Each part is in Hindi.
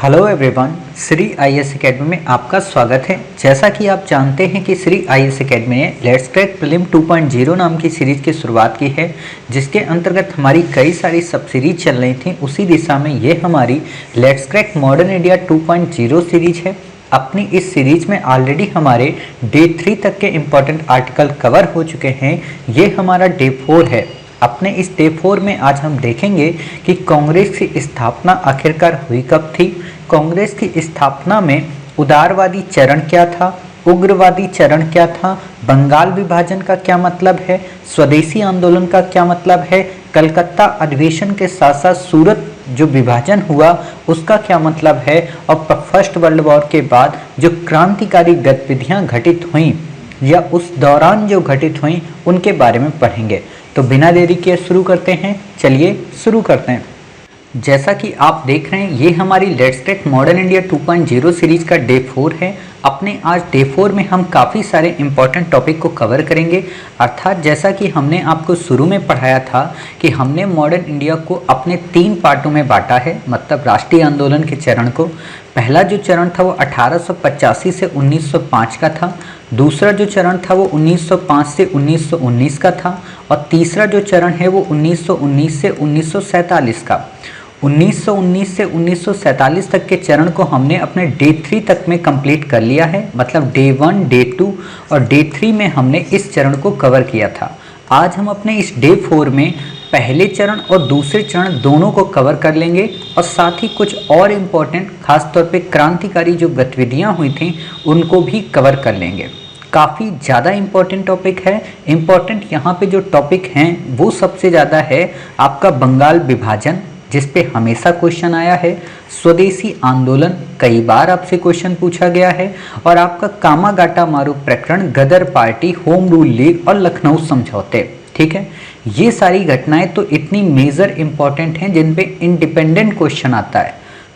Hello everyone, Shri IAS academy में आपका स्वागत है। जैसा कि आप जानते हैं कि श्री आईएएस एकेडमी ने लेट्स क्रैक प्रीलिम 2.0 नाम की सीरीज की शुरुआत की है, जिसके अंतर्गत हमारी कई सारी सब सीरीज चल रही थी। उसी दिशा में ये हमारी let's crack modern India 2.0 series है। अपनी इस सीरीज में ऑलरेडी हमारे डे 3 तक के इम्पोर्टेंट आर्टिकल कवर हो चुके हैं। ये हमारा डे 4 है। अपने इस डे 4 में आज हम देखेंगे कि कांग्रेस की स्थापना आखिरकार हुई कब थी, कांग्रेस की स्थापना में उदारवादी चरण क्या था, उग्रवादी चरण क्या था, बंगाल विभाजन का क्या मतलब है, स्वदेशी आंदोलन का क्या मतलब है, कलकत्ता अधिवेशन के साथ साथ सूरत जो विभाजन हुआ उसका क्या मतलब है, और फर्स्ट वर्ल्ड वॉर के बाद जो क्रांतिकारी गतिविधियां घटित हुई या उस दौरान जो घटित हुई उनके बारे में पढ़ेंगे। तो बिना देरी किए शुरू करते हैं। चलिए शुरू करते हैं। जैसा कि आप देख रहे हैं, ये हमारी let's crack modern India 2.0 series का डे 4 है। अपने आज डे 4 में हम काफ़ी सारे इंपॉर्टेंट टॉपिक को कवर करेंगे। अर्थात जैसा कि हमने आपको शुरू में पढ़ाया था कि हमने मॉडर्न इंडिया को अपने 3 पार्टों में बांटा है, मतलब राष्ट्रीय आंदोलन के चरण को। पहला जो चरण था वो 1885 से 1905 का था, दूसरा जो चरण था वो 1905 से 1919 का था, और तीसरा जो चरण है वो 1919 से 1947 का। 1919 से 1947 तक के चरण को हमने अपने डे 3 तक में कंप्लीट कर लिया है, मतलब डे 1, डे 2 और डे 3 में हमने इस चरण को कवर किया था। आज हम अपने इस डे 4 में पहले चरण और दूसरे चरण दोनों को कवर कर लेंगे, और साथ ही कुछ और इम्पोर्टेंट खासतौर पे क्रांतिकारी जो गतिविधियां हुई थी उनको भी कवर कर लेंगे। काफ़ी ज़्यादा इम्पोर्टेंट टॉपिक है। इम्पोर्टेंट यहाँ पे जो टॉपिक हैं वो सबसे ज़्यादा है आपका बंगाल विभाजन, जिस पे हमेशा क्वेश्चन आया है, स्वदेशी आंदोलन कई बार आपसे क्वेश्चन पूछा गया है, और आपका कामागाटा मारू प्रकरण, गदर पार्टी, होम रूल लीग और लखनऊ समझौते। ठीक है, ये सारी घटनाएं तो इतनी मेजर इंपॉर्टेंट हैं जिन पे इंडिपेंडेंट क्वेश्चन आता है,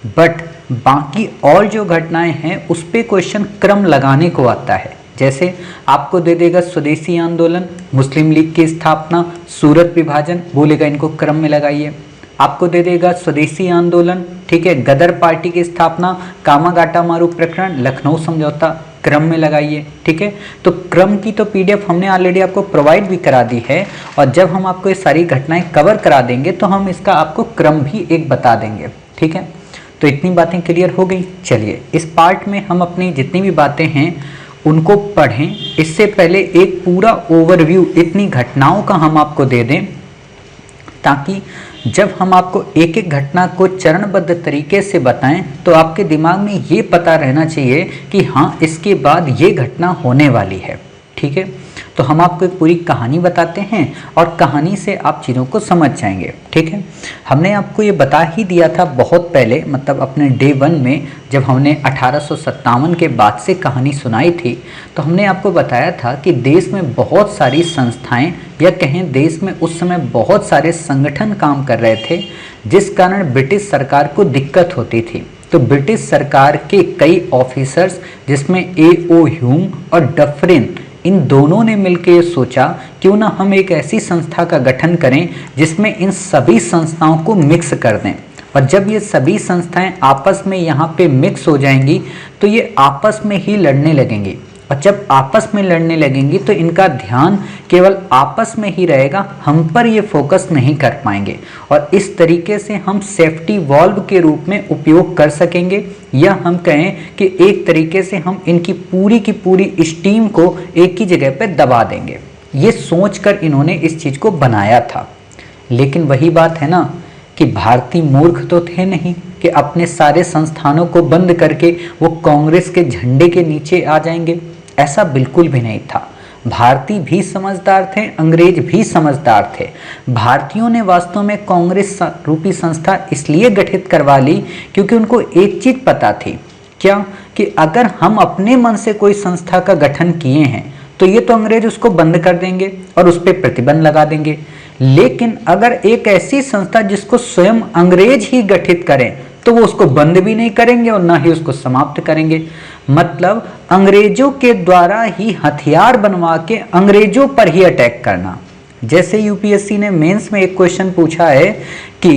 बट बाकी और जो घटनाएं हैं उस पे क्वेश्चन क्रम लगाने को आता है। जैसे आपको दे देगा स्वदेशी आंदोलन, मुस्लिम लीग की स्थापना, सूरत विभाजन, बोलेगा इनको क्रम में लगाइए। आपको दे देगा स्वदेशी आंदोलन, ठीक है, गदर पार्टी की स्थापना, कामागाटा मारू प्रकरण, लखनऊ समझौता, क्रम में लगाइए। ठीक है, तो क्रम की तो पीडीएफ हमने ऑलरेडी आपको प्रोवाइड भी करा दी है, और जब हम आपको ये सारी घटनाएं कवर करा देंगे तो हम इसका आपको क्रम भी एक बता देंगे। ठीक है, तो इतनी बातें क्लियर हो गई। चलिए इस पार्ट में हम अपनी जितनी भी बातें हैं उनको पढ़ें। इससे पहले एक पूरा ओवरव्यू इतनी घटनाओं का हम आपको दे दें, ताकि जब हम आपको एक एक घटना को चरणबद्ध तरीके से बताएं तो आपके दिमाग में ये पता रहना चाहिए कि हाँ, इसके बाद ये घटना होने वाली है। ठीक है, तो हम आपको एक पूरी कहानी बताते हैं और कहानी से आप चीज़ों को समझ जाएंगे। ठीक है, हमने आपको ये बता ही दिया था बहुत पहले, मतलब अपने डे 1 में जब हमने 1857 के बाद से कहानी सुनाई थी, तो हमने आपको बताया था कि देश में बहुत सारी संस्थाएं या कहें देश में उस समय बहुत सारे संगठन काम कर रहे थे, जिस कारण ब्रिटिश सरकार को दिक्कत होती थी। तो ब्रिटिश सरकार के कई ऑफिसर्स, जिसमें A.O. ह्यूम और डफरिन, इन दोनों ने मिलकर ये सोचा क्यों ना हम एक ऐसी संस्था का गठन करें जिसमें इन सभी संस्थाओं को मिक्स कर दें, और जब ये सभी संस्थाएं आपस में यहाँ पे मिक्स हो जाएंगी तो ये आपस में ही लड़ने लगेंगी, और जब आपस में लड़ने लगेंगी तो इनका ध्यान केवल आपस में ही रहेगा, हम पर ये फोकस नहीं कर पाएंगे, और इस तरीके से हम सेफ्टी वॉल्व के रूप में उपयोग कर सकेंगे, या हम कहें कि एक तरीके से हम इनकी की पूरी स्टीम को एक ही जगह पे दबा देंगे। ये सोचकर इन्होंने इस चीज़ को बनाया था। लेकिन वही बात है ना कि भारतीय मूर्ख तो थे नहीं कि अपने सारे संस्थानों को बंद करके वो कांग्रेस के झंडे के नीचे आ जाएंगे। ऐसा बिल्कुल भी नहीं था। भारतीय भी समझदार थे, अंग्रेज भी समझदार थे। भारतीयों ने वास्तव में कांग्रेस रूपी संस्था इसलिए गठित करवा ली क्योंकि उनको एक चीज पता थी, क्या, कि अगर हम अपने मन से कोई संस्था का गठन किए हैं तो ये तो अंग्रेज उसको बंद कर देंगे और उस पर प्रतिबंध लगा देंगे। लेकिन अगर एक ऐसी संस्था जिसको स्वयं अंग्रेज ही गठित करें तो वो उसको बंद भी नहीं करेंगे और ना ही उसको समाप्त करेंगे। मतलब अंग्रेजों के द्वारा ही हथियार बनवा के अंग्रेजों पर ही अटैक करना। जैसे यूपीएससी ने मेंस में एक क्वेश्चन पूछा है कि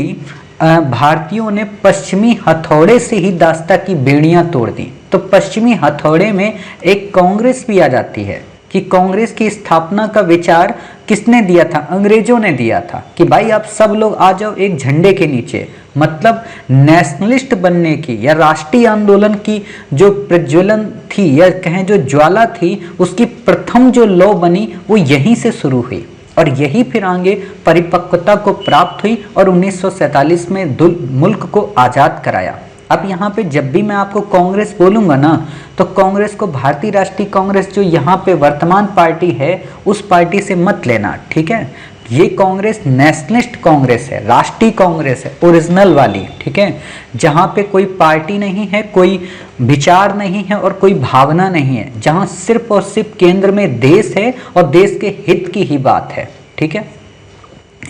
भारतीयों ने पश्चिमी हथौड़े से ही दास्ता की बेड़ियां तोड़ दी। तो पश्चिमी हथौड़े में एक कांग्रेस भी आ जाती है कि कांग्रेस की स्थापना का विचार किसने दिया था? अंग्रेजों ने दिया था कि भाई आप सब लोग आ जाओ एक झंडे के नीचे। मतलब नेशनलिस्ट बनने की या राष्ट्रीय आंदोलन की जो प्रज्वलन थी या कहें जो ज्वाला थी, उसकी प्रथम जो लौ बनी वो यहीं से शुरू हुई और यही फिर आगे परिपक्वता को प्राप्त हुई और 1947 में मुल्क को आज़ाद कराया। अब यहाँ पे जब भी मैं आपको कांग्रेस बोलूँगा ना, तो कांग्रेस को भारतीय राष्ट्रीय कांग्रेस जो यहाँ पे वर्तमान पार्टी है उस पार्टी से मत लेना, ठीक है। ये कांग्रेस नेशनलिस्ट कांग्रेस है, राष्ट्रीय कांग्रेस है, ओरिजिनल वाली, ठीक है, जहाँ पे कोई पार्टी नहीं है, कोई विचार नहीं है और कोई भावना नहीं है, जहाँ सिर्फ और सिर्फ केंद्र में देश है और देश के हित की ही बात है, ठीक है।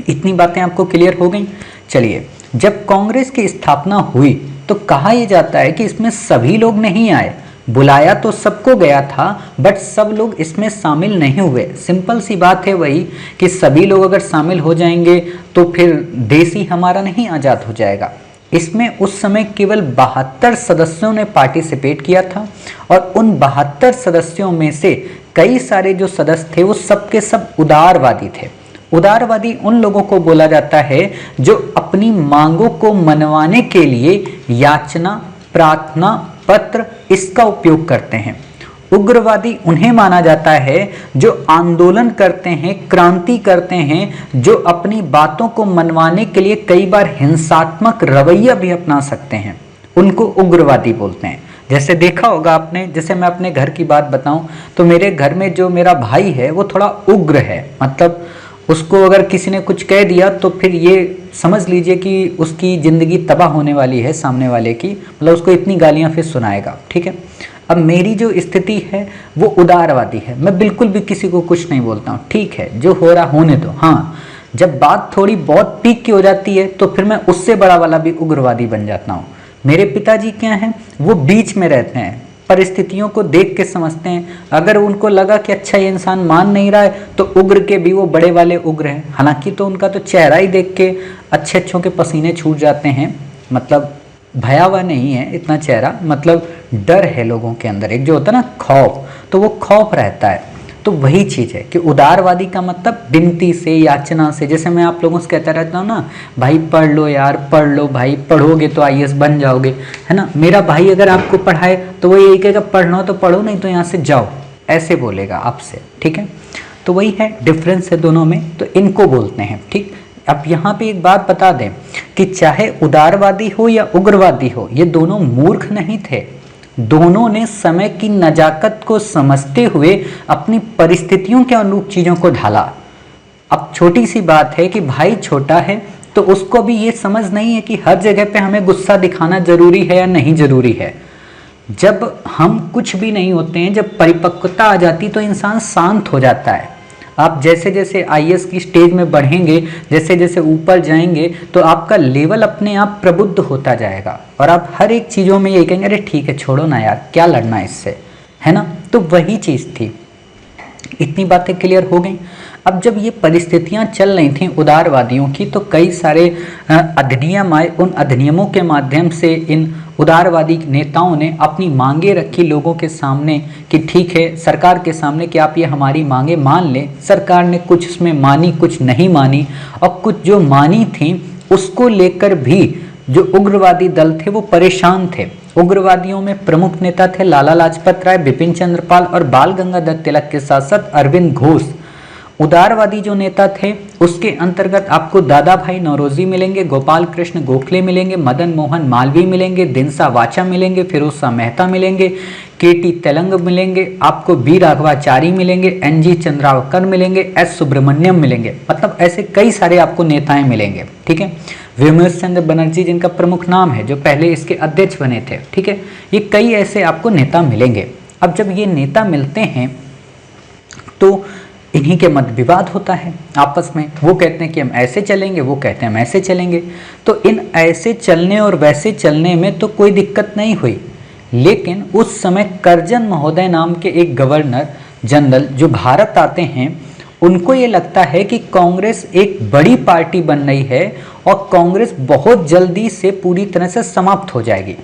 इतनी बातें आपको क्लियर हो गई। चलिए, जब कांग्रेस की स्थापना हुई तो कहा यह जाता है कि इसमें सभी लोग नहीं आए, बुलाया तो सबको गया था बट सब लोग इसमें शामिल नहीं हुए। सिंपल सी बात है वही कि सभी लोग अगर शामिल हो जाएंगे तो फिर देश ही हमारा नहीं आज़ाद हो जाएगा। इसमें उस समय केवल 72 सदस्यों ने पार्टिसिपेट किया था और उन 72 सदस्यों में से कई सारे जो सदस्य थे वो सबके सब उदारवादी थे। उदारवादी उन लोगों को बोला जाता है जो अपनी मांगों को मनवाने के लिए याचना, प्रार्थना पत्र इसका उपयोग करते हैं। उग्रवादी उन्हें माना जाता है जो आंदोलन करते हैं, क्रांति करते हैं, जो अपनी बातों को मनवाने के लिए कई बार हिंसात्मक रवैया भी अपना सकते हैं, उनको उग्रवादी बोलते हैं। जैसे देखा होगा आपने, जैसे मैं अपने घर की बात बताऊं तो मेरे घर में जो मेरा भाई है वो थोड़ा उग्र है। मतलब उसको अगर किसी ने कुछ कह दिया तो फिर ये समझ लीजिए कि उसकी ज़िंदगी तबाह होने वाली है सामने वाले की, मतलब उसको इतनी गालियां फिर सुनाएगा, ठीक है। अब मेरी जो स्थिति है वो उदारवादी है, मैं बिल्कुल भी किसी को कुछ नहीं बोलता हूँ, ठीक है, जो हो रहा होने दो। हाँ, जब बात थोड़ी बहुत पीक की हो जाती है तो फिर मैं उससे बड़ा वाला भी उग्रवादी बन जाता हूँ। मेरे पिताजी क्या हैं, वो बीच में रहते हैं, परिस्थितियों को देख के समझते हैं। अगर उनको लगा कि अच्छा ये इंसान मान नहीं रहा है तो उग्र के भी वो बड़े वाले उग्र हैं। हालांकि तो उनका तो चेहरा ही देख के अच्छे अच्छों के पसीने छूट जाते हैं, मतलब भयावह नहीं है इतना चेहरा, मतलब डर है लोगों के अंदर, एक जो होता है ना खौफ, तो वो खौफ रहता है। तो वही चीज़ है कि उदारवादी का मतलब विनती से, याचना से, जैसे मैं आप लोगों से कहता रहता हूँ ना, भाई पढ़ लो यार, पढ़ लो भाई, पढ़ोगे तो आईएएस बन जाओगे, है ना। मेरा भाई अगर आपको पढ़ाए तो वो यही कहेगा पढ़ना तो पढ़ो, नहीं तो यहाँ से जाओ, ऐसे बोलेगा आपसे, ठीक है। तो वही है, डिफरेंस है दोनों में, तो इनको बोलते हैं, ठीक। अब यहाँ पे एक बात बता दें कि चाहे उदारवादी हो या उग्रवादी हो, ये दोनों मूर्ख नहीं थे। दोनों ने समय की नजाकत को समझते हुए अपनी परिस्थितियों के अनुरूप चीज़ों को ढाला। अब छोटी सी बात है कि भाई छोटा है तो उसको भी ये समझ नहीं है कि हर जगह पे हमें गुस्सा दिखाना जरूरी है या नहीं जरूरी है। जब हम कुछ भी नहीं होते हैं, जब परिपक्वता आ जाती तो इंसान शांत हो जाता है। आप जैसे जैसे आईएएस की स्टेज में बढ़ेंगे, जैसे जैसे ऊपर जाएंगे तो आपका लेवल अपने आप प्रबुद्ध होता जाएगा और आप हर एक चीज़ों में ये कहेंगे अरे ठीक है छोड़ो ना यार, क्या लड़ना इससे, है ना। तो वही चीज़ थी। इतनी बातें क्लियर हो गई। अब जब ये परिस्थितियां चल रही थी उदारवादियों की तो कई सारे अधिनियम आए। उन अधिनियमों के माध्यम से इन उदारवादी नेताओं ने अपनी मांगे रखी लोगों के सामने कि ठीक है, सरकार के सामने कि आप ये हमारी मांगे मान लें। सरकार ने कुछ उसमें मानी, कुछ नहीं मानी, और कुछ जो मानी थी उसको लेकर भी जो उग्रवादी दल थे वो परेशान थे। उग्रवादियों में प्रमुख नेता थे लाला लाजपत राय, बिपिन चंद्र पाल और बाल गंगाधर तिलक के साथ साथ अरविंद घोष। उदारवादी जो नेता थे उसके अंतर्गत आपको दादा भाई नौरोजी मिलेंगे, गोपाल कृष्ण गोखले मिलेंगे, मदन मोहन मालवीय मिलेंगे, दिनसा वाचा मिलेंगे, फिरोज शाह मेहता मिलेंगे, केटी तेलंग मिलेंगे, आपको बी राघवाचारी मिलेंगे, एनजी चंद्रावकर मिलेंगे, एस सुब्रमण्यम मिलेंगे। मतलब ऐसे कई सारे आपको नेताएं मिलेंगे, ठीक है। विमर्श चंद्र बनर्जी जिनका प्रमुख नाम है, जो पहले इसके अध्यक्ष बने थे, ठीक है। ये कई ऐसे आपको नेता मिलेंगे। अब जब ये नेता मिलते हैं तो इन्हीं के मत विवाद होता है आपस में। वो कहते हैं कि हम ऐसे चलेंगे, वो कहते हैं हम ऐसे चलेंगे। तो इन ऐसे चलने और वैसे चलने में तो कोई दिक्कत नहीं हुई, लेकिन उस समय करजन महोदय नाम के एक गवर्नर जनरल जो भारत आते हैं, उनको ये लगता है कि कांग्रेस एक बड़ी पार्टी बन रही है और कांग्रेस बहुत जल्दी से पूरी तरह से समाप्त हो जाएगी।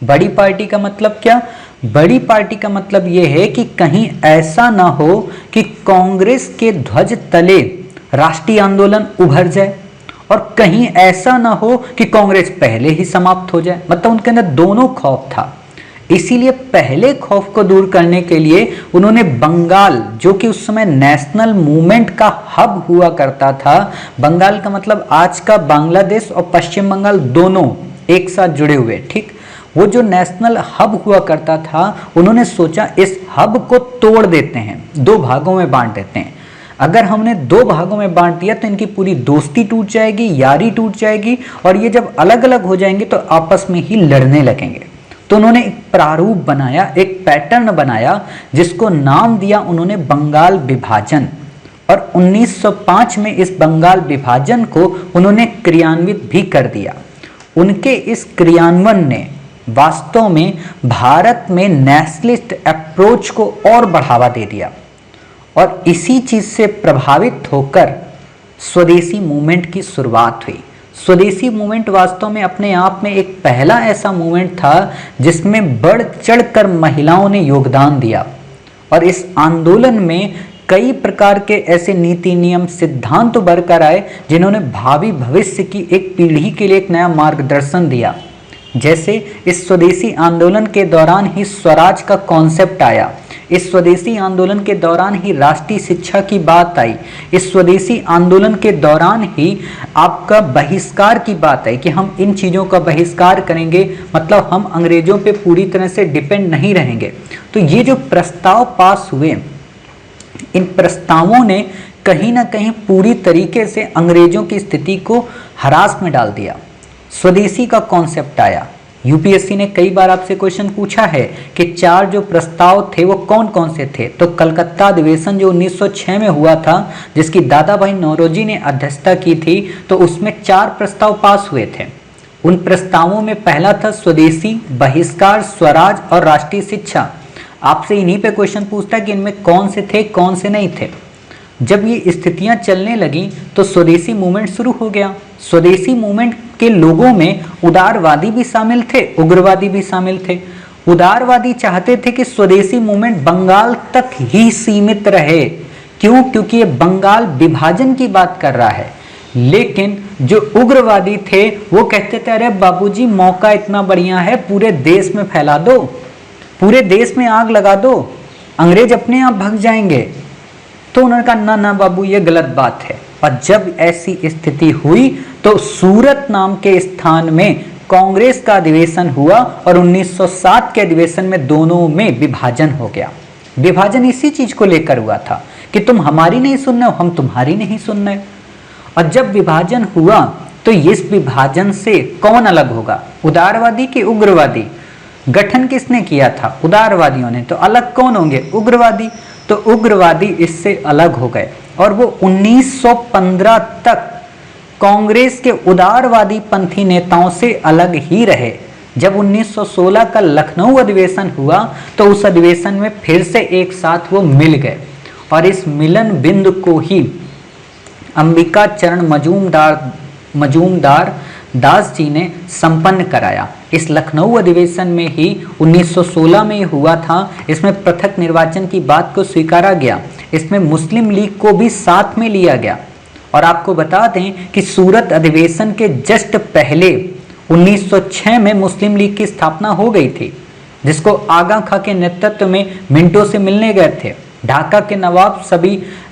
बड़ी पार्टी का मतलब क्या? बड़ी पार्टी का मतलब ये है कि कहीं ऐसा ना हो कि कांग्रेस के ध्वज तले राष्ट्रीय आंदोलन उभर जाए और कहीं ऐसा ना हो कि कांग्रेस पहले ही समाप्त हो जाए। मतलब उनके अंदर दोनों खौफ था। इसीलिए पहले खौफ को दूर करने के लिए उन्होंने बंगाल, जो कि उस समय नेशनल मूवमेंट का हब हुआ करता था, बंगाल का मतलब आज का बांग्लादेश और पश्चिम बंगाल दोनों एक साथ जुड़े हुए, ठीक, वो जो नेशनल हब हुआ करता था, उन्होंने सोचा इस हब को तोड़ देते हैं, दो भागों में बांट देते हैं। अगर हमने दो भागों में बांट दिया तो इनकी पूरी दोस्ती टूट जाएगी, यारी टूट जाएगी और ये जब अलग अलग हो जाएंगे तो आपस में ही लड़ने लगेंगे। तो उन्होंने एक प्रारूप बनाया, एक पैटर्न बनाया, जिसको नाम दिया उन्होंने बंगाल विभाजन। और 1905 में इस बंगाल विभाजन को उन्होंने क्रियान्वित भी कर दिया। उनके इस क्रियान्वयन ने वास्तव में भारत में नेशनलिस्ट अप्रोच को और बढ़ावा दे दिया और इसी चीज से प्रभावित होकर स्वदेशी मूवमेंट की शुरुआत हुई। स्वदेशी मूवमेंट वास्तव में अपने आप में एक पहला ऐसा मूवमेंट था जिसमें बढ़ चढ़कर महिलाओं ने योगदान दिया और इस आंदोलन में कई प्रकार के ऐसे नीति नियम सिद्धांत उभर कर आए जिन्होंने भावी भविष्य की एक पीढ़ी के लिए एक नया मार्गदर्शन दिया। जैसे इस स्वदेशी आंदोलन के दौरान ही स्वराज का कॉन्सेप्ट आया, इस स्वदेशी आंदोलन के दौरान ही राष्ट्रीय शिक्षा की बात आई, इस स्वदेशी आंदोलन के दौरान ही आपका बहिष्कार की बात आई कि हम इन चीज़ों का बहिष्कार करेंगे, मतलब हम अंग्रेजों पे पूरी तरह से डिपेंड नहीं रहेंगे। तो ये जो प्रस्ताव पास हुए, इन प्रस्तावों ने कहीं ना कहीं पूरी तरीके से अंग्रेजों की स्थिति को हरास में डाल दिया। स्वदेशी का कॉन्सेप्ट आया। यूपीएससी ने कई बार आपसे क्वेश्चन पूछा है कि चार जो प्रस्ताव थे वो कौन कौन से थे। तो कलकत्ता अधिवेशन जो 1906 में हुआ था, जिसकी दादा भाई नौरोजी ने अध्यक्षता की थी, तो उसमें चार प्रस्ताव पास हुए थे। उन प्रस्तावों में पहला था स्वदेशी, बहिष्कार, स्वराज और राष्ट्रीय शिक्षा। आपसे इन्हीं पे क्वेश्चन पूछता है कि इनमें कौन से थे, कौन से नहीं थे। जब ये स्थितियां चलने लगी तो स्वदेशी मूवमेंट शुरू हो गया। स्वदेशी मूवमेंट के लोगों में उदारवादी भी शामिल थे, उग्रवादी भी शामिल थे। उदारवादी चाहते थे कि स्वदेशी मूवमेंट बंगाल तक ही सीमित रहे। क्यों? क्योंकि ये बंगाल विभाजन की बात कर रहा है। लेकिन जो उग्रवादी थे वो कहते थे अरे बाबूजी, मौका इतना बढ़िया है, पूरे देश में फैला दो, पूरे देश में आग लगा दो, अंग्रेज अपने आप भाग जाएंगे। तो उन्होंने कहा ना ना बाबू, ये गलत बात है। और जब ऐसी स्थिति हुई तो सूरत नाम के स्थान में कांग्रेस का अधिवेशन हुआ और 1907 के अधिवेशन में दोनों में विभाजन हो गया। विभाजन इसी चीज को लेकर हुआ था कि तुम हमारी नहीं सुन रहे हो, हम तुम्हारी नहीं सुन रहे। और जब विभाजन हुआ तो इस विभाजन से कौन अलग होगा, उदारवादी कि उग्रवादी? गठन किसने किया था? उदारवादियों ने। तो अलग कौन होंगे? उग्रवादी। तो उग्रवादी इससे अलग हो गए और वो 1915 तक कांग्रेस के उदारवादी पंथी नेताओं से अलग ही रहे। जब 1916 का लखनऊ अधिवेशन हुआ तो उस अधिवेशन में फिर से एक साथ वो मिल गए और इस मिलन बिंदु को ही अंबिका चरण मजूमदार दास जी ने संपन्न कराया। इस लखनऊ अधिवेशन में ही 1916 में हुआ था। इसमें पृथक निर्वाचन की बात को स्वीकारा गया, इसमें मुस्लिम लीग को भी साथ में लिया गया। और आपको बता दें कि सूरत अधिवेशन के जस्ट पहले 1906 में मुस्लिम लीग की स्थापना हो गई थी, जिसको आगा खां के नेतृत्व में मिंटो से मिलने गए थे। ढाका के नवाब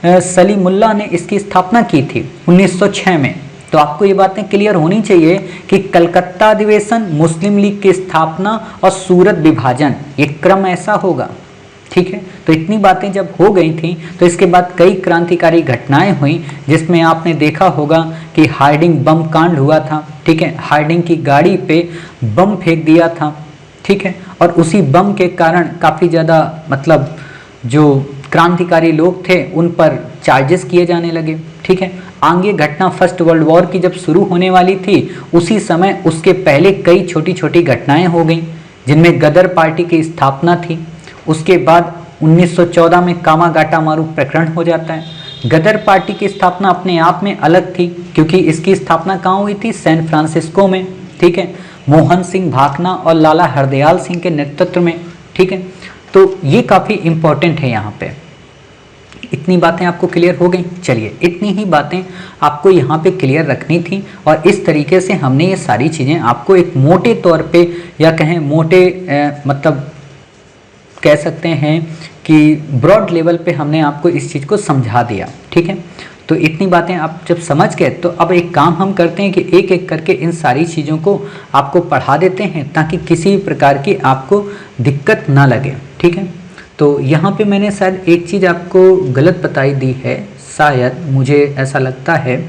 सलीमुल्लाह ने इसकी स्थापना की थी 1906 में। तो आपको ये बातें क्लियर होनी चाहिए कि कलकत्ता अधिवेशन, मुस्लिम लीग की स्थापना और सूरत विभाजन, ये क्रम ऐसा होगा। ठीक है, तो इतनी बातें जब हो गई थी तो इसके बाद कई क्रांतिकारी घटनाएं हुई, जिसमें आपने देखा होगा कि हार्डिंग बम कांड हुआ था। ठीक है, हार्डिंग की गाड़ी पे बम फेंक दिया था। ठीक है, और उसी बम के कारण काफ़ी ज़्यादा मतलब जो क्रांतिकारी लोग थे उन पर चार्जेस किए जाने लगे। ठीक है, आगे घटना फर्स्ट वर्ल्ड वॉर की जब शुरू होने वाली थी उसी समय उसके पहले कई छोटी छोटी घटनाएं हो गई, जिनमें गदर पार्टी की स्थापना थी। उसके बाद 1914 में कामागाटा मारू प्रकरण हो जाता है, गदर पार्टी की स्थापना अपने आप में अलग थी, क्योंकि इसकी स्थापना कहाँ हुई थी? सैन फ्रांसिस्को में, ठीक है, मोहन सिंह भाकना और लाला हरदयाल सिंह के नेतृत्व में, ठीक है। तो ये काफ़ी इंपॉर्टेंट है यहाँ पे। इतनी बातें आपको क्लियर हो गई। चलिए, इतनी ही बातें आपको यहाँ पे क्लियर रखनी थी, और इस तरीके से हमने ये सारी चीज़ें आपको एक मोटे तौर पे, या कहें मोटे मतलब कह सकते हैं कि ब्रॉड लेवल पे हमने आपको इस चीज़ को समझा दिया, ठीक है। तो इतनी बातें आप जब समझ गए, तो अब एक काम हम करते हैं कि एक एक करके इन सारी चीज़ों को आपको पढ़ा देते हैं, ताकि किसी भी प्रकार की आपको दिक्कत ना लगे, ठीक है। तो यहाँ पे मैंने शायद एक चीज़ आपको गलत बताई दी है, शायद मुझे ऐसा लगता है।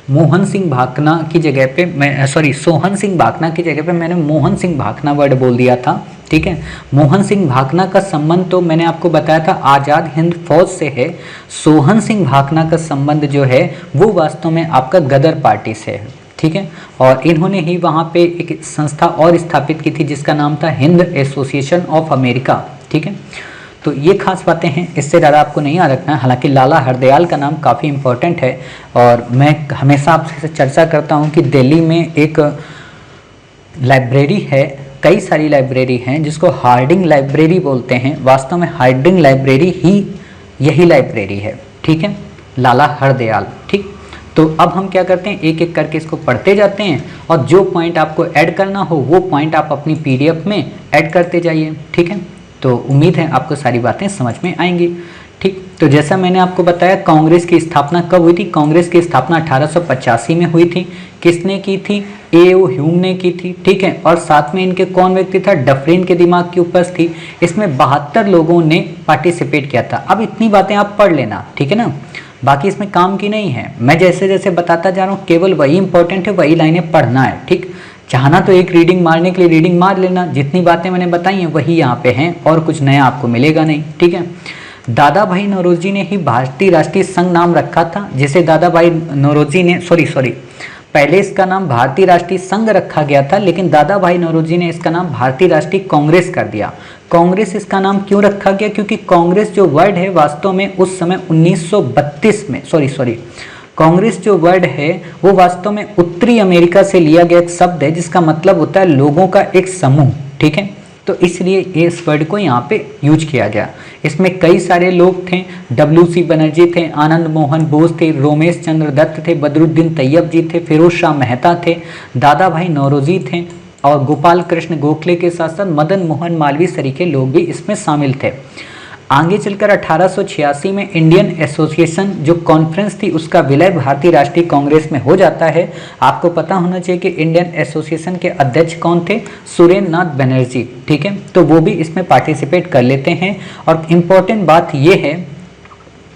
मोहन सिंह भाकना की जगह पे मैं सोहन सिंह भाकना की जगह पे मैंने मोहन सिंह भाकना वर्ड बोल दिया था, ठीक है। मोहन सिंह भाकना का संबंध तो मैंने आपको बताया था आज़ाद हिंद फौज से है। सोहन सिंह भाकना का संबंध जो है वो वास्तव में आपका गदर पार्टी से है, ठीक है। और इन्होंने ही वहाँ पे एक संस्था और स्थापित की थी जिसका नाम था हिंद एसोसिएशन ऑफ अमेरिका, ठीक है। तो ये खास बातें हैं, इससे ज़्यादा आपको नहीं याद रखना है। हालांकि लाला हरदयाल का नाम काफ़ी इंपॉर्टेंट है, और मैं हमेशा आपसे चर्चा करता हूँ कि दिल्ली में एक लाइब्रेरी है, कई सारी लाइब्रेरी हैं जिसको हार्डिंग लाइब्रेरी बोलते हैं। वास्तव में हार्डिंग लाइब्रेरी ही यही लाइब्रेरी है, ठीक है, लाला हरदयाल, ठीक। तो अब हम क्या करते हैं, एक एक करके इसको पढ़ते जाते हैं, और जो पॉइंट आपको ऐड करना हो वो पॉइंट आप अपनी PDF में ऐड करते जाइए, ठीक है। तो उम्मीद है आपको सारी बातें समझ में आएंगी, ठीक। तो जैसा मैंने आपको बताया, कांग्रेस की स्थापना कब हुई थी? कांग्रेस की स्थापना 1885 में हुई थी। किसने की थी? A.O. ह्यूम ने की थी, ठीक है। और साथ में इनके कौन व्यक्ति था? डफरिन के दिमाग की उपज थी। इसमें 72 लोगों ने पार्टिसिपेट किया था। अब इतनी बातें आप पढ़ लेना, ठीक है ना, बाकी इसमें काम की नहीं है। मैं जैसे जैसे बताता जा रहा हूँ, केवल वही इंपॉर्टेंट है, वही लाइनें पढ़ना है, ठीक। चाहना तो एक रीडिंग मारने के लिए रीडिंग मार लेना, जितनी बातें मैंने बताई हैं वही यहाँ पे हैं, और कुछ नया आपको मिलेगा नहीं, ठीक है। दादा भाई नौरोजी ने ही भारतीय राष्ट्रीय संघ नाम रखा था, जिसे दादा भाई नौरोजी ने पहले इसका नाम भारतीय राष्ट्रीय संघ रखा गया था, लेकिन दादा भाई नौरोजी ने इसका नाम भारतीय राष्ट्रीय कांग्रेस कर दिया। कांग्रेस इसका नाम क्यों रखा गया? क्योंकि कांग्रेस जो वर्ड है वास्तव में उस समय 1932 में कांग्रेस जो वर्ड है वो वास्तव में उत्तरी अमेरिका से लिया गया एक शब्द है, जिसका मतलब होता है लोगों का एक समूह, ठीक है। तो इसलिए इस वर्ड को यहाँ पे यूज किया गया। इसमें कई सारे लोग थे, WC बनर्जी थे, आनंद मोहन बोस थे, रोमेश चंद्र दत्त थे, बदरुद्दीन तैयब जी थे, फिरोज शाह मेहता थे, दादा भाई नौरोजी थे, और गोपाल कृष्ण गोखले के साथ साथ मदन मोहन मालवीय सरीखे लोग भी इसमें शामिल थे। आगे चलकर 1886 में इंडियन एसोसिएशन जो कॉन्फ्रेंस थी उसका विलय भारतीय राष्ट्रीय कांग्रेस में हो जाता है। आपको पता होना चाहिए कि इंडियन एसोसिएशन के अध्यक्ष कौन थे? सुरेंद्र नाथ बनर्जी, ठीक है। तो वो भी इसमें पार्टिसिपेट कर लेते हैं। और इम्पोर्टेंट बात ये है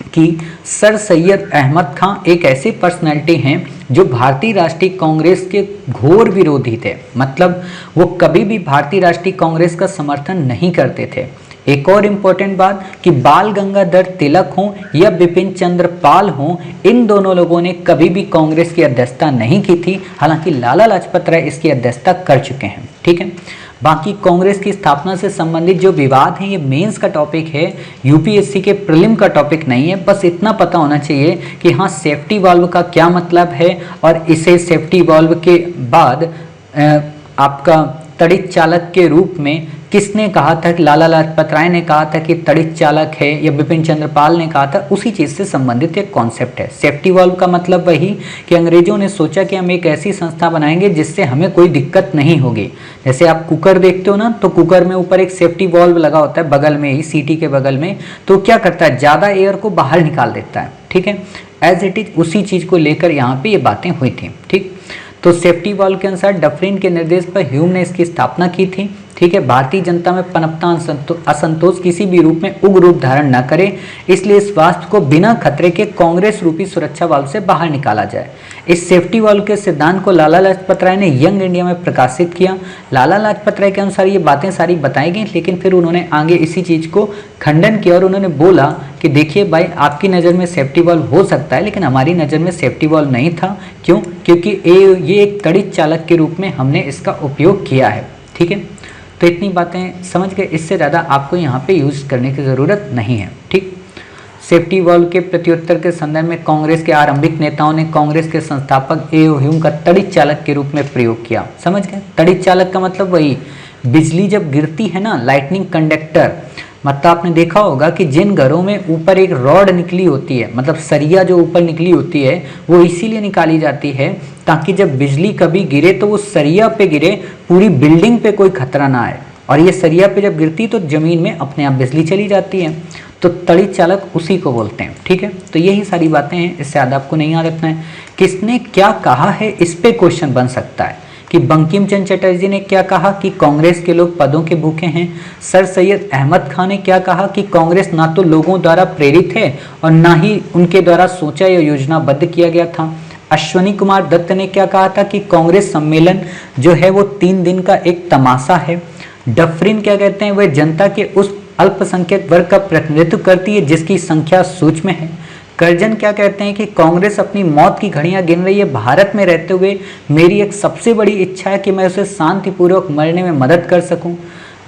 कि सर सैयद अहमद खां एक ऐसी पर्सनैलिटी हैं जो भारतीय राष्ट्रीय कांग्रेस के घोर विरोधी थे, मतलब वो कभी भी भारतीय राष्ट्रीय कांग्रेस का समर्थन नहीं करते थे। एक और इम्पोर्टेंट बात कि बाल गंगाधर तिलक हों या बिपिन चंद्र पाल हों, इन दोनों लोगों ने कभी भी कांग्रेस की अध्यक्षता नहीं की थी। हालांकि लाला लाजपत राय इसकी अध्यक्षता कर चुके हैं, ठीक है। बाकी कांग्रेस की स्थापना से संबंधित जो विवाद हैं ये मेंस का टॉपिक है, यूपीएससी के प्रीलिम का टॉपिक नहीं है। बस इतना पता होना चाहिए कि हाँ, सेफ्टी वाल्व का क्या मतलब है, और इसे सेफ्टी वाल्व के बाद आपका तड़ित चालक के रूप में किसने कहा था? लाला लाजपत राय ने कहा था कि तड़ित चालक है, या बिपिन चंद्र पाल ने कहा था, उसी चीज़ से संबंधित एक कॉन्सेप्ट है। सेफ्टी वाल्व का मतलब वही कि अंग्रेजों ने सोचा कि हम एक ऐसी संस्था बनाएंगे जिससे हमें कोई दिक्कत नहीं होगी। जैसे आप कुकर देखते हो ना, तो कुकर में ऊपर एक सेफ्टी वाल्व लगा होता है बगल में ही, सीटी के बगल में, तो क्या करता है? ज़्यादा एयर को बाहर निकाल देता है, ठीक है। एज इट इज उसी चीज़ को लेकर यहाँ पे ये बातें हुई थी, ठीक। तो सेफ्टी वाल्व के अनुसार डफरिन के निर्देश पर ह्यूम ने इसकी स्थापना की थी, ठीक है। भारतीय जनता में पनपता असंतोष किसी भी रूप में उग्र रूप धारण न करे, इसलिए इस वास्तु को बिना खतरे के कांग्रेस रूपी सुरक्षा वाल्व से बाहर निकाला जाए। इस सेफ्टी वाल्व के सिद्धांत को लाला लाजपत राय ने यंग इंडिया में प्रकाशित किया। लाला लाजपत राय के अनुसार ये बातें सारी बताई गई, लेकिन फिर उन्होंने आगे इसी चीज़ को खंडन किया, और उन्होंने बोला कि देखिए भाई, आपकी नज़र में सेफ्टी वाल्व हो सकता है, लेकिन हमारी नज़र में सेफ्टी वाल्व नहीं था। क्यों? क्योंकि ये एक तड़ित चालक के रूप में हमने इसका उपयोग किया है, ठीक है। तो इतनी बातें समझ के इससे ज़्यादा आपको यहाँ पे यूज़ करने की ज़रूरत नहीं है, ठीक। सेफ्टी वॉल्व के प्रत्युत्तर के संदर्भ में कांग्रेस के आरंभिक नेताओं ने कांग्रेस के संस्थापक ए.ओ. ह्यूम का तड़ित चालक के रूप में प्रयोग किया। समझ गए? तड़ित चालक का मतलब वही, बिजली जब गिरती है ना, लाइटनिंग कंडक्टर, मतलब आपने देखा होगा कि जिन घरों में ऊपर एक रॉड निकली होती है, मतलब सरिया जो ऊपर निकली होती है, वो इसीलिए निकाली जाती है ताकि जब बिजली कभी गिरे तो वो सरिया पे गिरे, पूरी बिल्डिंग पे कोई खतरा ना आए। और ये सरिया पे जब गिरती तो जमीन में अपने आप बिजली चली जाती है, तो तड़ित चालक उसी को बोलते हैं। ठीक है, तो यही सारी बातें हैं, इससे ज़्यादा आपको नहीं याद रखना है। किसने क्या कहा है, इस पे क्वेश्चन बन सकता है कि बंकिम चंद्र चटर्जी ने क्या कहा कि कांग्रेस के लोग पदों के भूखे हैं। सर सैयद अहमद खान ने क्या कहा कि कांग्रेस ना तो लोगों द्वारा प्रेरित है और ना ही उनके द्वारा सोचा या योजनाबद्ध किया गया था। अश्वनी कुमार दत्त ने क्या कहा था कि कांग्रेस सम्मेलन जो है वो 3 दिन का एक तमाशा है। डफरिन क्या कहते हैं, वह जनता के उस अल्पसंख्यक वर्ग का प्रतिनिधित्व करती है जिसकी संख्या सूक्ष्म है। करजन क्या कहते हैं कि कांग्रेस अपनी मौत की घड़ियां गिन रही है। भारत में रहते हुए मेरी एक सबसे बड़ी इच्छा है कि मैं उसे शांतिपूर्वक मरने में मदद कर सकूं।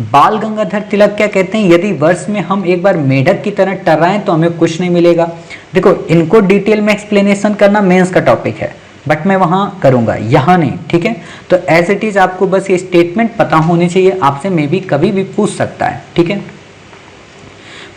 बाल गंगाधर तिलक क्या कहते हैं, यदि वर्ष में हम एक बार मेढक की तरह टर्राएं तो हमें कुछ नहीं मिलेगा। देखो, इनको डिटेल में एक्सप्लेनेशन करना मेंस का टॉपिक है, बट मैं वहां करूंगा, यहाँ नहीं। ठीक है, तो एज इट इज आपको बस ये स्टेटमेंट पता होनी चाहिए, आपसे मे भी कभी भी पूछ सकता है। ठीक है,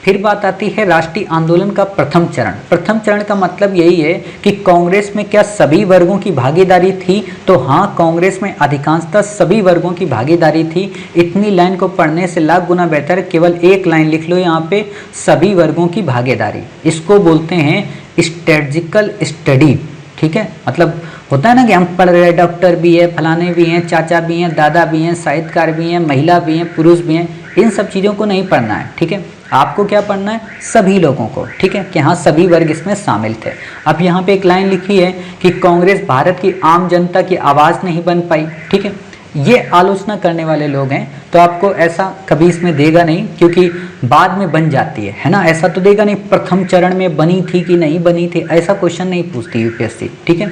फिर बात आती है राष्ट्रीय आंदोलन का प्रथम चरण। प्रथम चरण का मतलब यही है कि कांग्रेस में क्या सभी वर्गों की भागीदारी थी, तो हाँ, कांग्रेस में अधिकांशतः सभी वर्गों की भागीदारी थी। इतनी लाइन को पढ़ने से लाख गुना बेहतर केवल एक लाइन लिख लो यहाँ पे, सभी वर्गों की भागीदारी। इसको बोलते हैं स्ट्रेटजिकल स्टडी। ठीक है, मतलब होता है ना कि हम पढ़ रहे हैं, डॉक्टर भी है, फलाने भी हैं, चाचा भी हैं, दादा भी हैं, साहित्यकार भी हैं, महिला भी हैं, पुरुष भी हैं, इन सब चीज़ों को नहीं पढ़ना है। ठीक है, आपको क्या पढ़ना है, सभी लोगों को। ठीक है, कि हाँ सभी वर्ग इसमें शामिल थे। अब यहाँ पे एक लाइन लिखी है कि कांग्रेस भारत की आम जनता की आवाज़ नहीं बन पाई। ठीक है, ये आलोचना करने वाले लोग हैं, तो आपको ऐसा कभी इसमें देगा नहीं, क्योंकि बाद में बन जाती है ना, ऐसा तो देगा नहीं प्रथम चरण में बनी थी कि नहीं बनी थी, ऐसा क्वेश्चन नहीं पूछती यूपीएससी। ठीक है,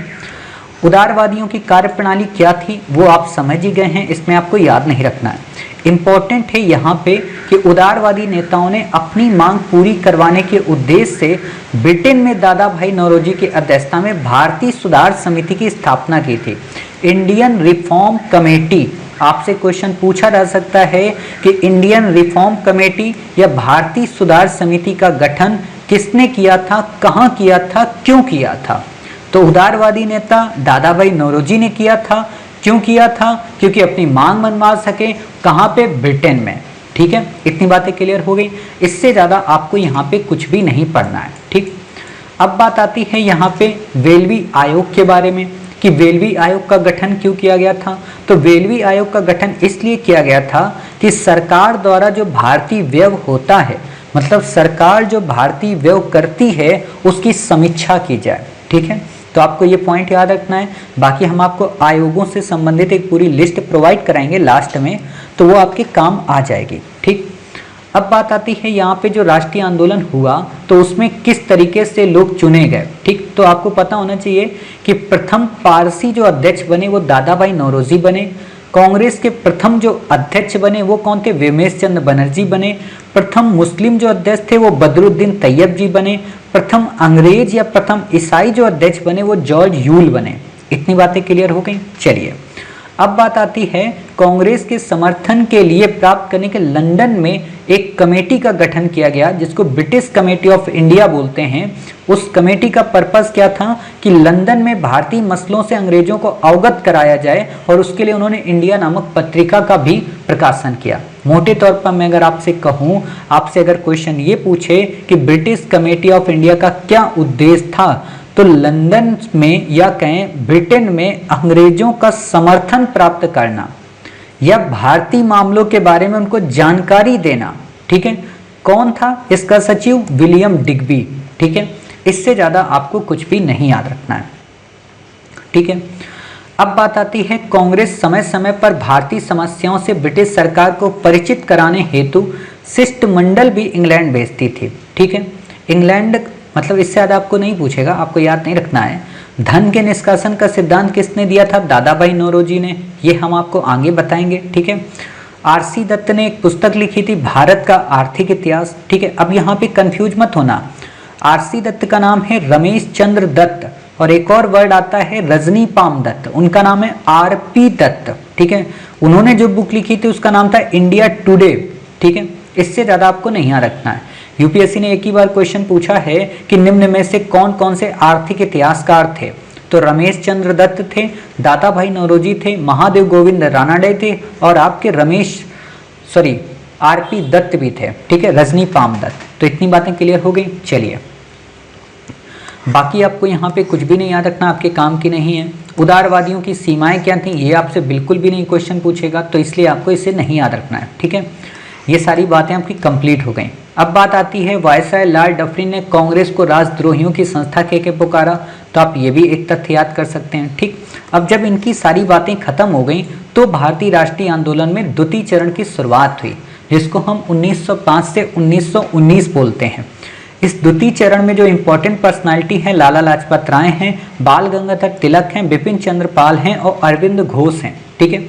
उदारवादियों की कार्यप्रणाली क्या थी वो आप समझ ही गए हैं, इसमें आपको याद नहीं रखना है। इम्पोर्टेंट है यहाँ पे कि उदारवादी नेताओं ने अपनी मांग पूरी करवाने के उद्देश्य से ब्रिटेन में दादा भाई नौरोजी की अध्यक्षता में भारतीय सुधार समिति की स्थापना की थी। इंडियन रिफॉर्म कमेटी, आपसे क्वेश्चन पूछा जा सकता है कि इंडियन रिफॉर्म कमेटी या भारतीय सुधार समिति का गठन किसने किया था, कहाँ किया था, क्यों किया था। तो उदारवादी नेता दादा भाई नौरोजी ने किया था। क्यों किया था, क्योंकि अपनी मांग मनवा सके। कहाँ पे, ब्रिटेन में। ठीक है, इतनी बातें क्लियर हो गई, इससे ज़्यादा आपको यहाँ पे कुछ भी नहीं पढ़ना है। ठीक, अब बात आती है यहाँ पे वेलवी आयोग के बारे में कि वेलवी आयोग का गठन क्यों किया गया था। तो वेलवी आयोग का गठन इसलिए किया गया था कि सरकार द्वारा जो भारतीय व्यय होता है, मतलब सरकार जो भारतीय व्यय करती है, उसकी समीक्षा की जाए। ठीक है, तो आपको ये पॉइंट याद रखना है। बाकी हम आपको आयोगों से संबंधित एक पूरी लिस्ट प्रोवाइड कराएंगे लास्ट में, तो वो आपके काम आ जाएगी। ठीक, अब बात आती है यहाँ पे जो राष्ट्रीय आंदोलन हुआ तो उसमें किस तरीके से लोग चुने गए। ठीक, तो आपको पता होना चाहिए कि प्रथम पारसी जो अध्यक्ष बने वो दादा भाई नौरोजी बने। कांग्रेस के प्रथम जो अध्यक्ष बने वो कौन थे, वेमेश चंद्र बनर्जी बने। प्रथम मुस्लिम जो अध्यक्ष थे वो बदरुद्दीन तैयब जी बने। प्रथम अंग्रेज या प्रथम ईसाई जो अध्यक्ष बने वो जॉर्ज यूल बने। इतनी बातें क्लियर हो गई। चलिए, अब बात आती है कांग्रेस के समर्थन के लिए प्राप्त करने के लंदन में एक कमेटी का गठन किया गया जिसको ब्रिटिश कमेटी ऑफ इंडिया बोलते हैं। उस कमेटी का पर्पस क्या था कि लंदन में भारतीय मसलों से अंग्रेजों को अवगत कराया जाए, और उसके लिए उन्होंने इंडिया नामक पत्रिका का भी प्रकाशन किया। मोटे तौर पर मैं अगर आपसे कहूँ, आपसे अगर क्वेश्चन ये पूछे कि ब्रिटिश कमेटी ऑफ इंडिया का क्या उद्देश्य था, तो लंदन में या कहें ब्रिटेन में अंग्रेजों का समर्थन प्राप्त करना या भारतीय मामलों के बारे में उनको जानकारी देना। ठीक है, कौन था इसका सचिव, विलियम डिग्बी। ठीक है, इससे ज्यादा आपको कुछ भी नहीं याद रखना है। ठीक है, अब बात आती है कांग्रेस समय समय पर भारतीय समस्याओं से ब्रिटिश सरकार को परिचित कराने हेतु शिष्टमंडल भी इंग्लैंड भेजती थी। ठीक है, इंग्लैंड मतलब इससे ज़्यादा आपको नहीं पूछेगा, आपको याद नहीं रखना है। धन के निष्कासन का सिद्धांत किसने दिया था, दादा भाई नौरोजी ने। ये हम आपको आगे बताएंगे। ठीक है, आरसी दत्त ने एक पुस्तक लिखी थी भारत का आर्थिक इतिहास। ठीक है, अब यहाँ पे कंफ्यूज मत होना, आरसी दत्त का नाम है रमेश चंद्र दत्त, और एक और वर्ड आता है रजनी पाम दत्त, उनका नाम है आरपी दत्त। ठीक है, उन्होंने जो बुक लिखी थी उसका नाम था इंडिया टुडे। ठीक है, इससे ज्यादा आपको नहीं याद रखना है। यूपीएससी ने एक ही बार क्वेश्चन पूछा है कि निम्न में से कौन कौन से आर्थिक इतिहासकार थे, तो रमेश चंद्र दत्त थे, दादा भाई नौरोजी थे, महादेव गोविंद रानाडे थे, और आपके आरपी दत्त भी थे। ठीक है, रजनी पाम दत्त। तो इतनी बातें क्लियर हो गई। चलिए, बाकी आपको यहाँ पे कुछ भी नहीं याद रखना, आपके काम की नहीं है। उदारवादियों की सीमाएं क्या थी, ये आपसे बिल्कुल भी नहीं क्वेश्चन पूछेगा, तो इसलिए आपको इसे नहीं याद रखना है। ठीक है, ये सारी बातें आपकी कंप्लीट हो गई। अब बात आती है वायसराय लॉर्ड डफरिन ने कांग्रेस को राजद्रोहियों की संस्था कह के पुकारा, तो आप ये भी एक तथ्य याद कर सकते हैं। ठीक, अब जब इनकी सारी बातें खत्म हो गई तो भारतीय राष्ट्रीय आंदोलन में द्वितीय चरण की शुरुआत हुई, जिसको हम 1905 से 1919 बोलते हैं। इस द्वितीय चरण में जो इंपॉर्टेंट पर्सनालिटी है, लाला लाजपत राय हैं, बाल गंगाधर तिलक हैं, बिपिन चंद्र पाल हैं और अरविंद घोष हैं। ठीक है,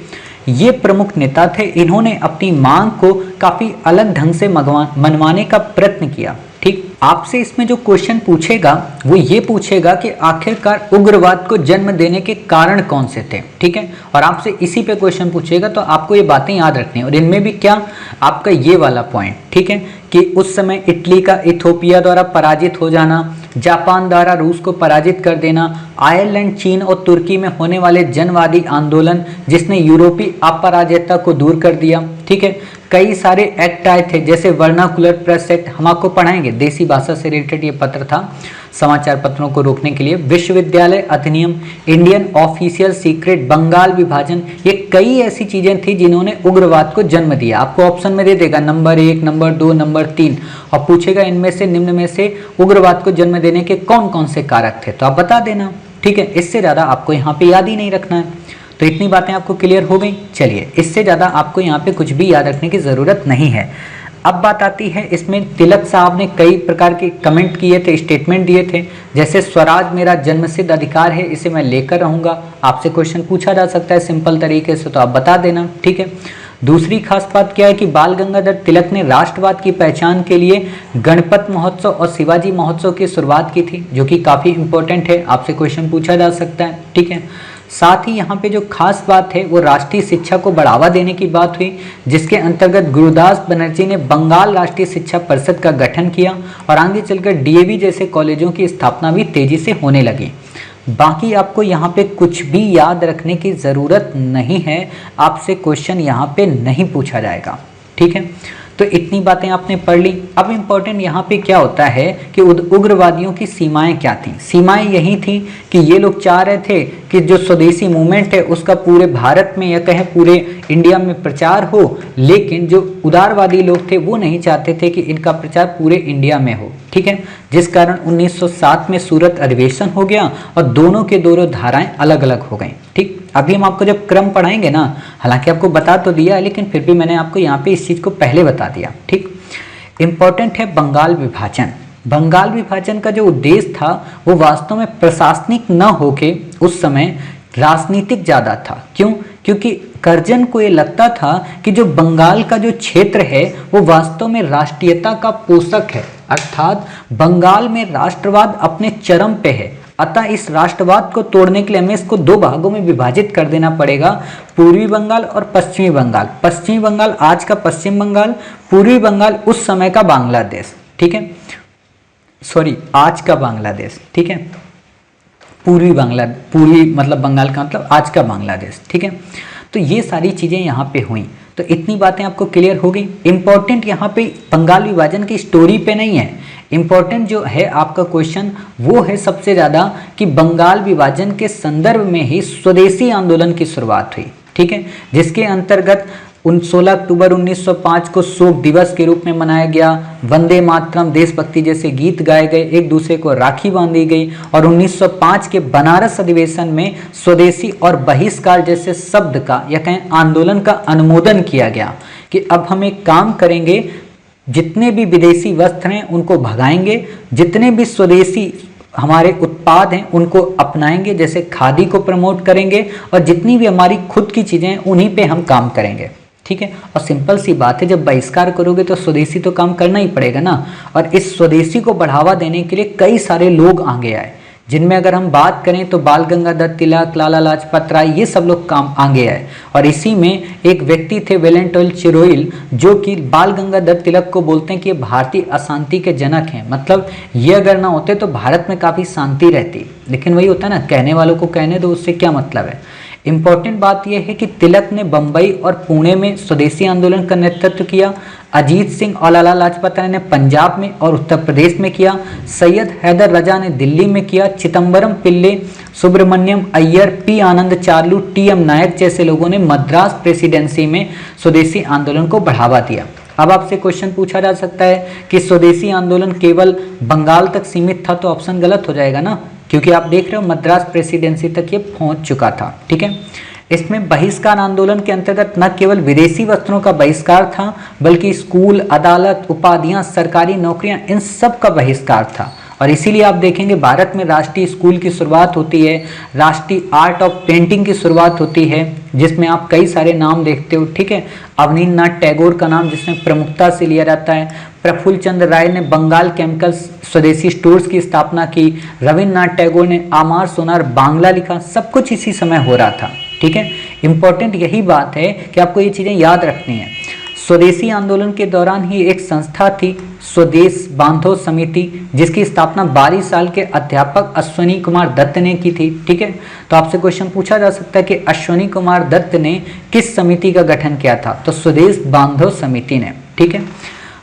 ये प्रमुख नेता थे। इन्होंने अपनी मांग को काफी अलग ढंग से मनवाने का प्रयत्न किया। ठीक, आपसे इसमें जो क्वेश्चन पूछेगा वो ये पूछेगा कि आखिरकार उग्रवाद को जन्म देने के कारण कौन से थे। ठीक है, और आपसे इसी पे क्वेश्चन पूछेगा, तो आपको ये बातें याद रखनी है। और इनमें भी क्या, आपका ये वाला पॉइंट, ठीक है, कि उस समय इटली का इथोपिया द्वारा पराजित हो जाना, जापान द्वारा रूस को पराजित कर देना, आयरलैंड, चीन और तुर्की में होने वाले जनवादी आंदोलन जिसने यूरोपीय अपराजियता को दूर कर दिया। ठीक है, कई सारे एक्ट आए थे, जैसे वर्नाकुलर प्रेस एक्ट, हम आपको पढ़ाएंगे, देसी भाषा से रिलेटेड ये पत्र था, समाचार पत्रों को रोकने के लिए। विश्वविद्यालय अधिनियम, इंडियन ऑफिशियल सीक्रेट, बंगाल विभाजन, ये कई ऐसी चीजें थी जिन्होंने उग्रवाद को जन्म दिया। आपको ऑप्शन में दे देगा नंबर 1, नंबर 2, नंबर 3, और पूछेगा इनमें से निम्न में से उग्रवाद को जन्म देने के कौन कौन से कारक थे, तो आप बता देना। ठीक है, इससे ज्यादा आपको यहाँ पे याद ही नहीं रखना है। तो इतनी बातें आपको क्लियर हो गई। चलिए, इससे ज़्यादा आपको यहाँ पे कुछ भी याद रखने की ज़रूरत नहीं है। अब बात आती है, इसमें तिलक साहब ने कई प्रकार के कमेंट किए थे, स्टेटमेंट दिए थे, जैसे स्वराज मेरा जन्मसिद्ध अधिकार है, इसे मैं लेकर रहूँगा। आपसे क्वेश्चन पूछा जा सकता है सिंपल तरीके से, तो आप बता देना। ठीक है, दूसरी खास बात क्या है कि बाल गंगाधर तिलक ने राष्ट्रवाद की पहचान के लिए गणपत महोत्सव और शिवाजी महोत्सव की शुरुआत की थी, जो कि काफ़ी इंपॉर्टेंट है, आपसे क्वेश्चन पूछा जा सकता है। ठीक है, साथ ही यहाँ पे जो खास बात है वो राष्ट्रीय शिक्षा को बढ़ावा देने की बात हुई, जिसके अंतर्गत गुरुदास बनर्जी ने बंगाल राष्ट्रीय शिक्षा परिषद का गठन किया और आगे चलकर डीएवी जैसे कॉलेजों की स्थापना भी तेजी से होने लगी। बाकी आपको यहाँ पे कुछ भी याद रखने की ज़रूरत नहीं है, आपसे क्वेश्चन यहाँ पे नहीं पूछा जाएगा। ठीक है, तो इतनी बातें आपने पढ़ ली। अब इम्पोर्टेंट यहाँ पे क्या होता है कि उग्रवादियों की सीमाएं क्या थी। सीमाएं यही थी कि ये लोग चाह रहे थे कि जो स्वदेशी मूवमेंट है उसका पूरे भारत में या कहें पूरे इंडिया में प्रचार हो, लेकिन जो उदारवादी लोग थे वो नहीं चाहते थे कि इनका प्रचार पूरे इंडिया में हो। ठीक है, जिस कारण 1907 में सूरत अधिवेशन हो गया और दोनों के दोनों धाराएं अलग अलग हो गई। ठीक, अभी हम आपको जब क्रम पढ़ाएंगे ना, हालांकि आपको बता तो दिया है, लेकिन फिर भी मैंने आपको यहाँ पे इस चीज़ को पहले बता दिया। ठीक, इंपॉर्टेंट है बंगाल विभाजन। बंगाल विभाजन का जो उद्देश्य था वो वास्तव में प्रशासनिक न होके उस समय राजनीतिक ज़्यादा था। क्यों? क्योंकि कर्जन को ये लगता था कि जो बंगाल का जो क्षेत्र है वो वास्तव में राष्ट्रीयता का पोषक है, अर्थात बंगाल में राष्ट्रवाद अपने चरम पे है। अतः इस राष्ट्रवाद को तोड़ने के लिए हमें इसको दो भागों में विभाजित कर देना पड़ेगा, पूर्वी बंगाल और पश्चिमी बंगाल। पश्चिमी बंगाल आज का पश्चिम बंगाल, पूर्वी बंगाल उस समय का बांग्लादेश। ठीक है, सॉरी, आज का बांग्लादेश। ठीक है, पूर्वी मतलब बंगाल का मतलब आज का बांग्लादेश। ठीक है, तो ये सारी चीज़ें यहाँ पे हुई। तो इतनी बातें आपको क्लियर हो गई। इंपॉर्टेंट यहाँ पे बंगाल विभाजन की स्टोरी पे नहीं है, इंपॉर्टेंट जो है आपका क्वेश्चन वो है सबसे ज़्यादा कि बंगाल विभाजन के संदर्भ में ही स्वदेशी आंदोलन की शुरुआत हुई। ठीक है, जिसके अंतर्गत 16 अक्टूबर 1905 को शोक दिवस के रूप में मनाया गया। वंदे मातरम, देशभक्ति जैसे गीत गाए गए, एक दूसरे को राखी बांधी गई और 1905 के बनारस अधिवेशन में स्वदेशी और बहिष्कार जैसे शब्द का या कहें आंदोलन का अनुमोदन किया गया कि अब हम एक काम करेंगे, जितने भी विदेशी वस्त्र हैं उनको भगाएंगे, जितने भी स्वदेशी हमारे उत्पाद हैं उनको अपनाएंगे, जैसे खादी को प्रमोट करेंगे और जितनी भी हमारी खुद की चीज़ें हैं उन्हीं पे हम काम करेंगे। ठीक है। और सिंपल सी बात है, जब बहिष्कार करोगे तो स्वदेशी तो काम करना ही पड़ेगा ना। और इस स्वदेशी को बढ़ावा देने के लिए कई सारे लोग आगे आए, जिनमें अगर हम बात करें तो बाल गंगाधर तिलक, लाला लाजपत राय, ये सब लोग काम आगे आए। और इसी में एक व्यक्ति थे वेलेंटाइन चिरोइल, जो कि बाल गंगाधर तिलक को बोलते हैं कि भारतीय अशांति के जनक हैं। मतलब ये अगर ना होते तो भारत में काफ़ी शांति रहती। लेकिन वही होता है ना, कहने वालों को कहने दो, उससे क्या मतलब है। इम्पोर्टेंट बात यह है कि तिलक ने बम्बई और पुणे में स्वदेशी आंदोलन का नेतृत्व किया। अजीत सिंह और लाला लाजपत राय ने पंजाब में और उत्तर प्रदेश में किया। सैयद हैदर रजा ने दिल्ली में किया। चिदम्बरम पिल्ले, सुब्रमण्यम अय्यर, पी आनंद चार्लू, टी.एम. नायक जैसे लोगों ने मद्रास प्रेसिडेंसी में स्वदेशी आंदोलन को बढ़ावा दिया। अब आपसे क्वेश्चन पूछा जा सकता है कि स्वदेशी आंदोलन केवल बंगाल तक सीमित था, तो ऑप्शन गलत हो जाएगा ना, क्योंकि आप देख रहे हो मद्रास प्रेसिडेंसी तक ये पहुंच चुका था। ठीक है। इसमें बहिष्कार आंदोलन के अंतर्गत न केवल विदेशी वस्त्रों का बहिष्कार था, बल्कि स्कूल, अदालत, उपाधियां, सरकारी नौकरियां, इन सब का बहिष्कार था। और इसीलिए आप देखेंगे भारत में राष्ट्रीय स्कूल की शुरुआत होती है, राष्ट्रीय आर्ट ऑफ पेंटिंग की शुरुआत होती है, जिसमें आप कई सारे नाम देखते हो। ठीक है। अवनींद्रनाथ टैगोर का नाम जिसमें प्रमुखता से लिया जाता है। प्रफुल्ल चंद्र राय ने बंगाल केमिकल्स स्वदेशी स्टोर्स की स्थापना की। रविन्द्रनाथ टैगोर ने आमार सोनार बांग्ला लिखा। सब कुछ इसी समय हो रहा था। ठीक है। इंपॉर्टेंट यही बात है कि आपको ये चीज़ें याद रखनी है। स्वदेशी आंदोलन के दौरान ही एक संस्था थी, स्वदेश बांधो समिति, जिसकी स्थापना 12 साल के अध्यापक अश्वनी कुमार दत्त ने की थी। ठीक है। तो आपसे क्वेश्चन पूछा जा सकता है कि अश्वनी कुमार दत्त ने किस समिति का गठन किया था, तो स्वदेश बांधो समिति ने। ठीक है।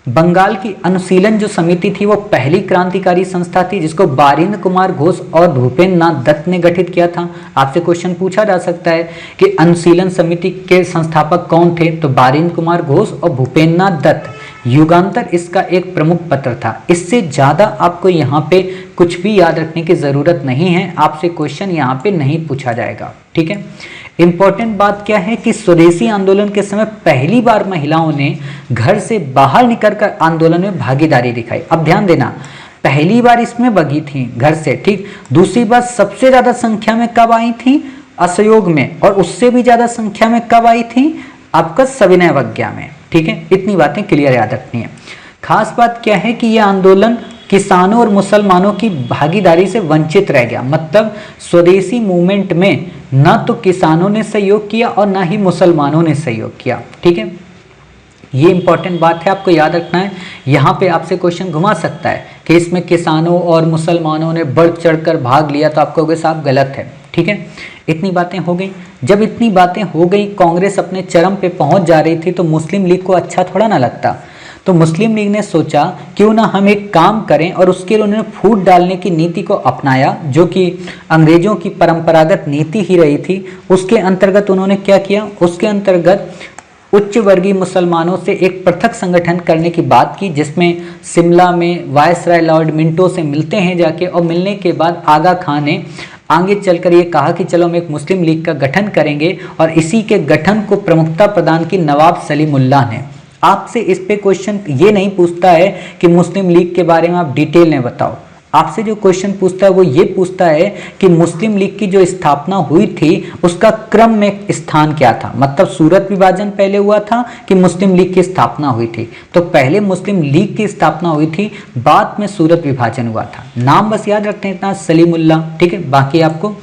बंगाल की अनुशीलन जो समिति थी वो पहली क्रांतिकारी संस्था थी, जिसको बारिंद्र कुमार घोष और भूपेंद्र नाथ दत्त ने गठित किया था। आपसे क्वेश्चन पूछा जा सकता है कि अनुशीलन समिति के संस्थापक कौन थे, तो बारिंद्र कुमार घोष और भूपेंद्र नाथ दत्त। युगांतर इसका एक प्रमुख पत्र था। इससे ज़्यादा आपको यहाँ पे कुछ भी याद रखने की ज़रूरत नहीं है, आपसे क्वेश्चन यहाँ पे नहीं पूछा जाएगा। ठीक है। इंपॉर्टेंट बात क्या है कि स्वदेशी आंदोलन के समय पहली बार महिलाओं ने घर से बाहर निकलकर आंदोलन में भागीदारी दिखाई। अब ध्यान देना, पहली बार इसमें बगी थी घर से। ठीक। दूसरी बात, सबसे ज्यादा संख्या में कब आई थी, असहयोग में, और उससे भी ज्यादा संख्या में कब आई थी, आपका सविनय अवज्ञा में। ठीक है। इतनी बातें क्लियर याद रखनी है। खास बात क्या है कि यह आंदोलन किसानों और मुसलमानों की भागीदारी से वंचित रह गया। मतलब स्वदेशी मूवमेंट में न तो किसानों ने सहयोग किया और ना ही मुसलमानों ने सहयोग किया। ठीक है। ये इंपॉर्टेंट बात है, आपको याद रखना है। यहाँ पे आपसे क्वेश्चन घुमा सकता है कि इसमें किसानों और मुसलमानों ने बढ़ चढ़कर भाग लिया, तो आपको साहब गलत है। ठीक है। इतनी बातें हो गई। जब इतनी बातें हो गई, कांग्रेस अपने चरम पे पहुंच जा रही थी, तो मुस्लिम लीग को अच्छा थोड़ा ना लगता। तो मुस्लिम लीग ने सोचा क्यों ना हम एक काम करें, और उसके लिए उन्होंने फूट डालने की नीति को अपनाया, जो कि अंग्रेजों की परंपरागत नीति ही रही थी। उसके अंतर्गत उन्होंने क्या किया, उसके अंतर्गत उच्च वर्गीय मुसलमानों से एक पृथक संगठन करने की बात की, जिसमें शिमला में वायसराय लॉर्ड मिंटो से मिलते हैं जाके, और मिलने के बाद आगा खान ने आगे चलकर ये कहा कि चलो हम एक मुस्लिम लीग का गठन करेंगे, और इसी के गठन को प्रमुखता प्रदान की नवाब सलीमुल्लाह ने। आपसे इस पे क्वेश्चन ये नहीं पूछता है कि मुस्लिम लीग के बारे में आप डिटेल में बताओ। आपसे जो क्वेश्चन पूछता है वो ये पूछता है कि मुस्लिम लीग की जो स्थापना हुई थी उसका क्रम में स्थान क्या था। मतलब सूरत विभाजन पहले हुआ था कि मुस्लिम लीग की स्थापना हुई थी, तो पहले मुस्लिम लीग की स्थापना हुई थी, बाद में सूरत विभाजन हुआ था। नाम बस याद रखते हैं इतना, सलीमुल्लाह। ठीक है। बाकी आपको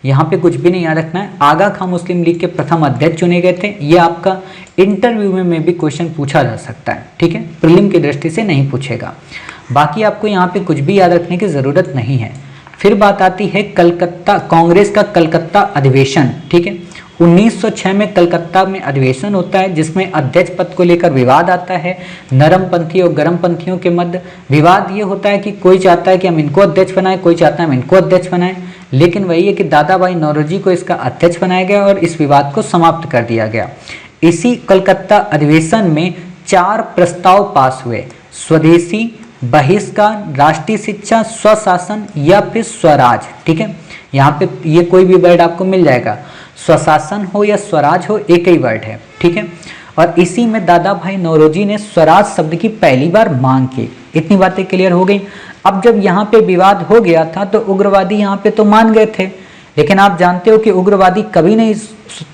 यहाँ पे कुछ भी नहीं याद रखना है। आगा खां मुस्लिम लीग के प्रथम अध्यक्ष चुने गए थे। ये आपका इंटरव्यू में भी क्वेश्चन पूछा जा सकता है। ठीक है। प्रीलिम की दृष्टि से नहीं पूछेगा। बाकी आपको यहाँ पे कुछ भी याद रखने की ज़रूरत नहीं है। फिर बात आती है कलकत्ता, कांग्रेस का कलकत्ता अधिवेशन। ठीक है। 1906 में कलकत्ता में अधिवेशन होता है, जिसमें अध्यक्ष पद को लेकर विवाद आता है। नरमपंथी और गर्मपंथियों के मध्य विवाद ये होता है कि कोई चाहता है कि हम इनको अध्यक्ष बनाएं, कोई चाहता है हम इनको अध्यक्ष बनाएं। लेकिन वही है कि दादा भाई नौरोजी को इसका अध्यक्ष बनाया गया और इस विवाद को समाप्त कर दिया गया। इसी कलकत्ता अधिवेशन में 4 प्रस्ताव पास हुए: स्वदेशी, बहिष्कार, राष्ट्रीय शिक्षा, स्वशासन या फिर स्वराज। ठीक है। यहाँ पे ये कोई भी वर्ड आपको मिल जाएगा, स्वशासन हो या स्वराज हो, एक ही वर्ड है। ठीक है। और इसी में दादा भाई नौरोजी ने स्वराज शब्द की पहली बार मांग की। इतनी बातें क्लियर हो गई। अब जब यहाँ पे विवाद हो गया था तो उग्रवादी यहाँ पे तो मान गए थे, लेकिन आप जानते हो कि उग्रवादी कभी नहीं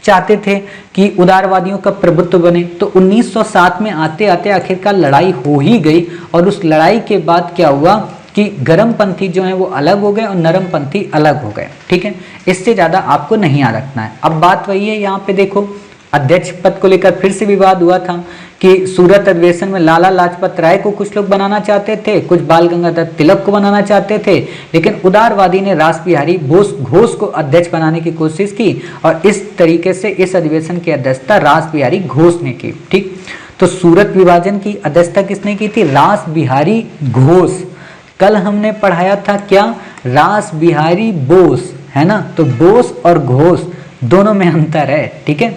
चाहते थे कि उदारवादियों का प्रभुत्व बने। तो 1907 में आते आते आखिरकार लड़ाई हो ही गई, और उस लड़ाई के बाद क्या हुआ कि गर्मपंथी जो है वो अलग हो गए और नरमपंथी अलग हो गए। ठीक है, इससे ज्यादा आपको नहीं याद रखना है। अब बात वही है, यहाँ पे देखो अध्यक्ष पद को लेकर फिर से विवाद हुआ था कि सूरत अधिवेशन में लाला लाजपत राय को कुछ लोग बनाना चाहते थे, कुछ बाल गंगाधर तिलक को बनाना चाहते थे, लेकिन उदारवादी ने रास बिहारी बोस घोष को अध्यक्ष बनाने की कोशिश की, और इस तरीके से इस अधिवेशन की अध्यक्षता रास बिहारी घोष ने की। ठीक, तो सूरत विभाजन की अध्यक्षता किसने की थी? रास बिहारी घोष। कल हमने पढ़ाया था क्या? रास बिहारी बोस, है ना? तो बोस और घोष दोनों में अंतर है। ठीक है,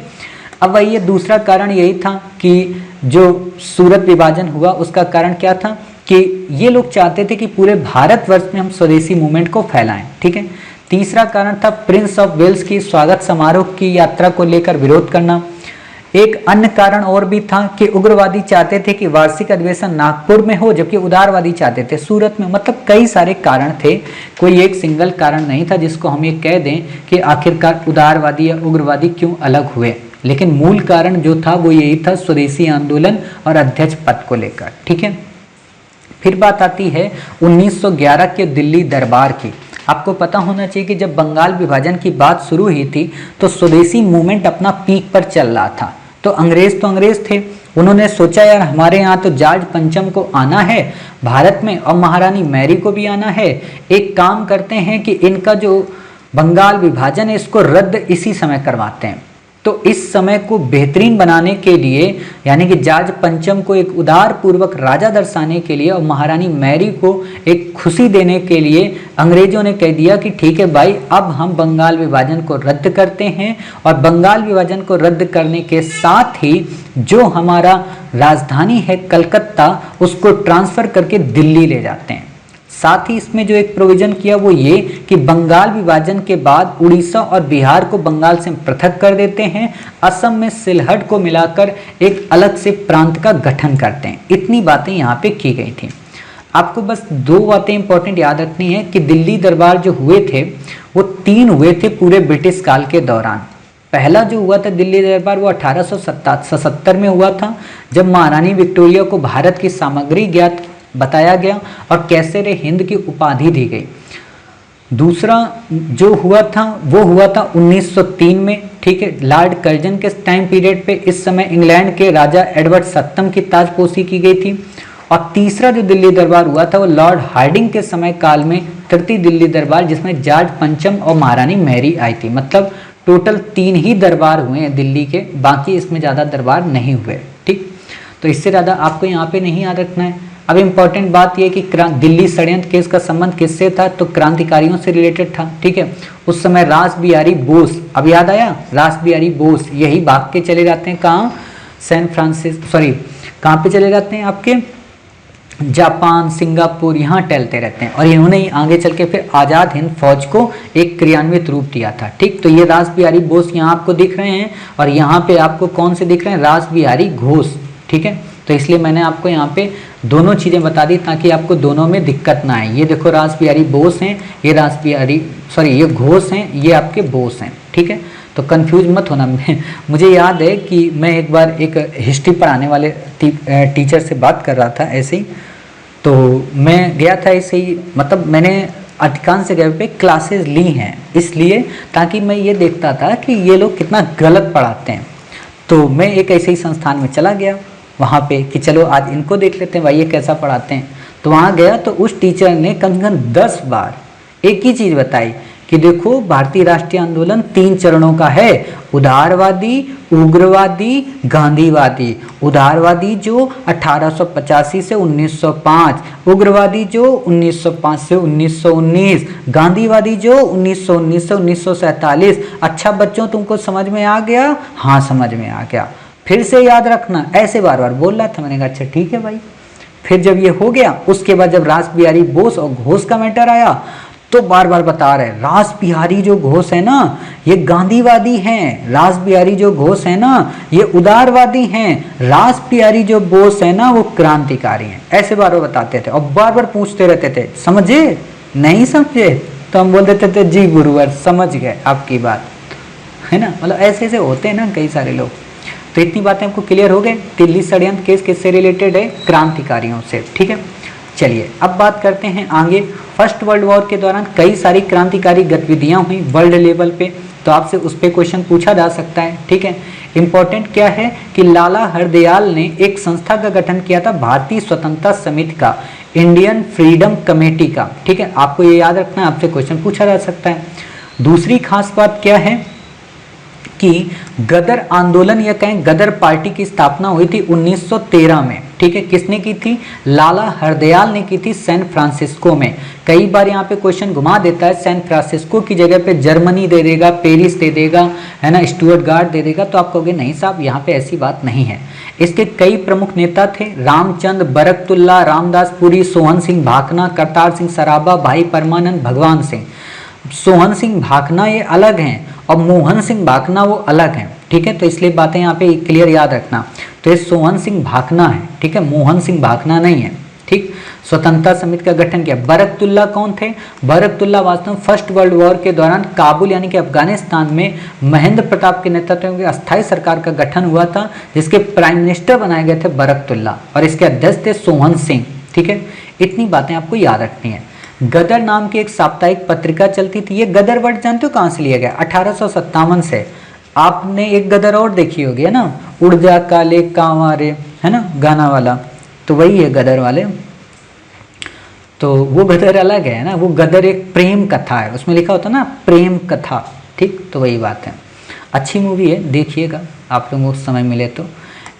अब वही दूसरा कारण यही था कि जो सूरत विभाजन हुआ उसका कारण क्या था कि ये लोग चाहते थे कि पूरे भारतवर्ष में हम स्वदेशी मूवमेंट को फैलाएं। ठीक है, तीसरा कारण था प्रिंस ऑफ वेल्स की स्वागत समारोह की यात्रा को लेकर विरोध करना। एक अन्य कारण और भी था कि उग्रवादी चाहते थे कि वार्षिक अधिवेशन नागपुर में हो, जबकि उदारवादी चाहते थे सूरत में। मतलब कई सारे कारण थे, कोई एक सिंगल कारण नहीं था जिसको हम ये कह दें कि आखिरकार उदारवादी या उग्रवादी क्यों अलग हुए। लेकिन मूल कारण जो था वो यही था, स्वदेशी आंदोलन और अध्यक्ष पद को लेकर। ठीक है, फिर बात आती है 1911 के दिल्ली दरबार की। आपको पता होना चाहिए कि जब बंगाल विभाजन की बात शुरू हुई थी तो स्वदेशी मूवमेंट अपना पीक पर चल रहा था। तो अंग्रेज थे, उन्होंने सोचा यार हमारे यहाँ तो जॉर्ज पंचम को आना है भारत में, और महारानी मैरी को भी आना है। एक काम करते हैं कि इनका जो बंगाल विभाजन है इसको रद्द इसी समय करवाते हैं। तो इस समय को बेहतरीन बनाने के लिए, यानी कि जॉर्ज पंचम को एक उदार पूर्वक राजा दर्शाने के लिए और महारानी मैरी को एक खुशी देने के लिए अंग्रेजों ने कह दिया कि ठीक है भाई, अब हम बंगाल विभाजन को रद्द करते हैं, और बंगाल विभाजन को रद्द करने के साथ ही जो हमारा राजधानी है कलकत्ता उसको ट्रांसफर करके दिल्ली ले जाते हैं। साथ ही इसमें जो एक प्रोविजन किया वो ये कि बंगाल विभाजन के बाद उड़ीसा और बिहार को बंगाल से पृथक कर देते हैं, असम में सिलहट को मिलाकर एक अलग से प्रांत का गठन करते हैं। इतनी बातें यहाँ पे की गई थी। आपको बस दो बातें इंपॉर्टेंट याद रखनी है कि दिल्ली दरबार जो हुए थे वो 3 हुए थे पूरे ब्रिटिश काल के दौरान। पहला जो हुआ था दिल्ली दरबार वो 1877 में हुआ था, जब महारानी विक्टोरिया को भारत की सामग्री ज्ञात बताया गया और कैसरे हिंद की उपाधि दी गई। दूसरा जो हुआ था वो हुआ था 1903 में। ठीक है, लॉर्ड कर्जन के टाइम पीरियड पे, इस समय इंग्लैंड के राजा एडवर्ड 7 की ताजपोशी की गई थी। और तीसरा जो दिल्ली दरबार हुआ था वो लॉर्ड हार्डिंग के समय काल में, तृतीय दिल्ली दरबार, जिसमें जॉर्ज पंचम और महारानी मैरी आई थी। मतलब टोटल 3 ही दरबार हुए हैं दिल्ली के, बाकी इसमें ज़्यादा दरबार नहीं हुए। ठीक, तो इससे ज़्यादा आपको यहाँ पे नहीं याद रखना है। अब इम्पॉर्टेंट बात यह कि दिल्ली षड्यंत्र केस का संबंध किससे था? तो क्रांतिकारियों से रिलेटेड था। ठीक है, उस समय रास बिहारी बोस, अब याद आया, रास बिहारी बोस यही भाग के चले जाते हैं कहाँ? कहाँ पे चले जाते हैं? आपके जापान, सिंगापुर, यहाँ टहलते रहते हैं। और इन्होंने ही आगे चल के फिर आज़ाद हिंद फौज को एक क्रियान्वित रूप दिया था। ठीक, तो ये रास बिहारी बोस यहाँ आपको दिख रहे हैं, और यहाँ पे आपको कौन से दिख रहे हैं? रास बिहारी घोष। ठीक है, तो इसलिए मैंने आपको यहाँ पे दोनों चीज़ें बता दी ताकि आपको दोनों में दिक्कत ना आए। ये देखो रास बिहारी बोस हैं, ये ये घोष हैं, ये आपके बोस हैं। ठीक है, तो कंफ्यूज मत होना। मुझे याद है कि मैं एक बार एक हिस्ट्री पढ़ाने वाले टीचर से बात कर रहा था ऐसे ही, तो मैं गया था ऐसे ही, मतलब मैंने अधिकांश जगह पे क्लासेस ली हैं इसलिए ताकि मैं ये देखता था कि ये लोग कितना गलत पढ़ाते हैं। तो मैं एक ऐसे ही संस्थान में चला गया वहाँ पे कि चलो आज इनको देख लेते हैं भाई ये कैसा पढ़ाते हैं। तो वहाँ गया तो उस टीचर ने कम से कम 10 बार एक ही चीज़ बताई कि देखो भारतीय राष्ट्रीय आंदोलन 3 चरणों का है, उदारवादी, उग्रवादी, गांधीवादी। उदारवादी जो 1885 से 1905, उग्रवादी जो 1905 से 1919, गांधीवादी जो 1919 से 1947। अच्छा बच्चों, तुमको समझ में आ गया? हाँ समझ में आ गया, फिर से याद रखना। ऐसे बार बार बोल रहा था। मैंने कहा अच्छा ठीक है भाई। फिर जब ये हो गया उसके बाद जब रास बिहारी बोस और घोष का मैटर आया तो बार बार बता रहे रास बिहारी जो घोष है ना ये गांधीवादी हैं, रास बिहारी जो घोष है ना ये उदारवादी हैं, रास बिहारी जो बोस है ना वो क्रांतिकारी हैं। ऐसे बार बार बताते थे और बार बार पूछते रहते थे, समझे नहीं समझे? तो हम बोल देते थे जी गुरुवर समझ गए आपकी बात, है ना। मतलब ऐसे ऐसे होते हैं ना कई सारे लोग। तो इतनी बातें आपको क्लियर हो गए। दिल्ली षड्यंत्र केस किससे रिलेटेड है? क्रांतिकारियों से, ठीक है। चलिए अब बात करते हैं आगे। फर्स्ट वर्ल्ड वॉर के दौरान कई सारी क्रांतिकारी गतिविधियां हुई वर्ल्ड लेवल पे, तो आपसे उस पर क्वेश्चन पूछा जा सकता है, ठीक है। इंपॉर्टेंट क्या है कि लाला हरदयाल ने एक संस्था का गठन किया था, भारतीय स्वतंत्रता समिति का, इंडियन फ्रीडम कमेटी का, ठीक है। आपको ये याद रखना है, आपसे क्वेश्चन पूछा जा सकता है। दूसरी खास बात क्या है कि गदर आंदोलन या कहें गदर पार्टी की स्थापना हुई थी 1913 में, ठीक है। किसने की थी? लाला हरदयाल ने की थी सैन फ्रांसिस्को में। कई बार यहाँ पे क्वेश्चन घुमा देता है, सैन फ्रांसिस्को की जगह पे जर्मनी दे देगा, पेरिस दे देगा, है ना, स्टुअर्टगार्ड दे देगा, तो आप कहोगे नहीं साहब यहाँ पे ऐसी बात नहीं है। इसके कई प्रमुख नेता थे, रामचंद्र, बरकतुल्ला, रामदास पुरी, सोहन सिंह भाकना, करतार सिंह सराभा, भाई परमानंद, भगवान सिंह। सोहन सिंह भाकना ये अलग हैं और मोहन सिंह भाकना वो अलग हैं, ठीक है। तो इसलिए बातें यहाँ पे क्लियर याद रखना। तो ये सोहन सिंह भाकना है, ठीक है, मोहन सिंह भाकना नहीं है, ठीक। स्वतंत्रता समिति का गठन किया। बरकतुल्ला कौन थे? बरकतुल्ला वास्तव में फर्स्ट वर्ल्ड वॉर के दौरान काबुल यानी कि अफगानिस्तान में महेंद्र प्रताप के नेतृत्व में अस्थायी सरकार का गठन हुआ था, जिसके प्राइम मिनिस्टर बनाए गए थे बरकतुल्ला, और इसके अध्यक्ष थे सोहन सिंह, ठीक है। इतनी बातें आपको याद रखनी है। गदर नाम की एक साप्ताहिक पत्रिका चलती थी। ये गदर वर्ड जानते हो कहाँ से लिया गया? 1857 से। आपने एक गदर और देखी होगी, है ना, उड़ जा काले कांवारे, है ना, गाना वाला, तो वही है गदर वाले। तो वो गदर अलग है ना, वो गदर एक प्रेम कथा है, उसमें लिखा होता ना प्रेम कथा, ठीक। तो वही बात है। अच्छी मूवी है, देखिएगा आप लोगों को समय मिले तो।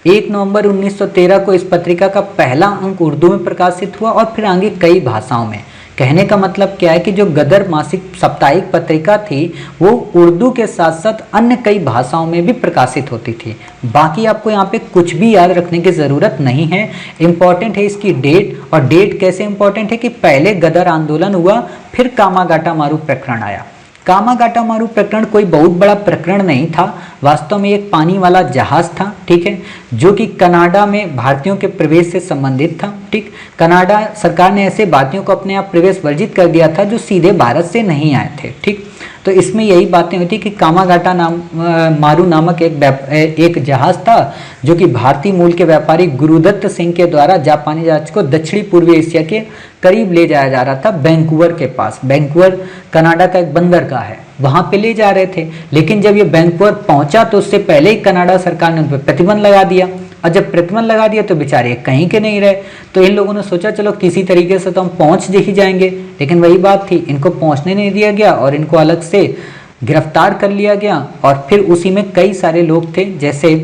1 नवंबर 1913 को इस पत्रिका का पहला अंक उर्दू में प्रकाशित हुआ और फिर आगे कई भाषाओं में। कहने का मतलब क्या है कि जो गदर मासिक साप्ताहिक पत्रिका थी वो उर्दू के साथ साथ अन्य कई भाषाओं में भी प्रकाशित होती थी। बाकी आपको यहाँ पे कुछ भी याद रखने की ज़रूरत नहीं है। इम्पॉर्टेंट है इसकी डेट, और डेट कैसे इम्पॉर्टेंट है कि पहले गदर आंदोलन हुआ, फिर कामागाटा मारू प्रकरण आया। कामागाटा मारू प्रकरण कोई बहुत बड़ा प्रकरण नहीं था, वास्तव में एक पानी वाला जहाज था, ठीक है, जो कि कनाडा में भारतीयों के प्रवेश से संबंधित था, ठीक। कनाडा सरकार ने ऐसे भारतीयों को अपने आप प्रवेश वर्जित कर दिया था जो सीधे भारत से नहीं आए थे, ठीक। तो इसमें यही बातें होती कि कामागाटा मारू नामक एक जहाज था जो कि भारतीय मूल के व्यापारी गुरुदत्त सिंह के द्वारा जापानी जहाज को दक्षिणी पूर्वी एशिया के करीब ले जाया जा रहा था, वैंकूवर के पास। वैंकूवर कनाडा का एक बंदरगाह है, वहां पे ले जा रहे थे। लेकिन जब ये वैंकूवर पहुंचा तो उससे पहले ही कनाडा सरकार ने उन पर प्रतिबंध लगा दिया, और जब प्रतिबंध लगा दिया तो बेचारे कहीं के नहीं रहे। तो इन लोगों ने सोचा चलो किसी तरीके से तो हम पहुंच ही जाएंगे, लेकिन वही बात थी, इनको पहुंचने नहीं दिया गया और इनको अलग से गिरफ्तार कर लिया गया। और फिर उसी में कई सारे लोग थे, जैसे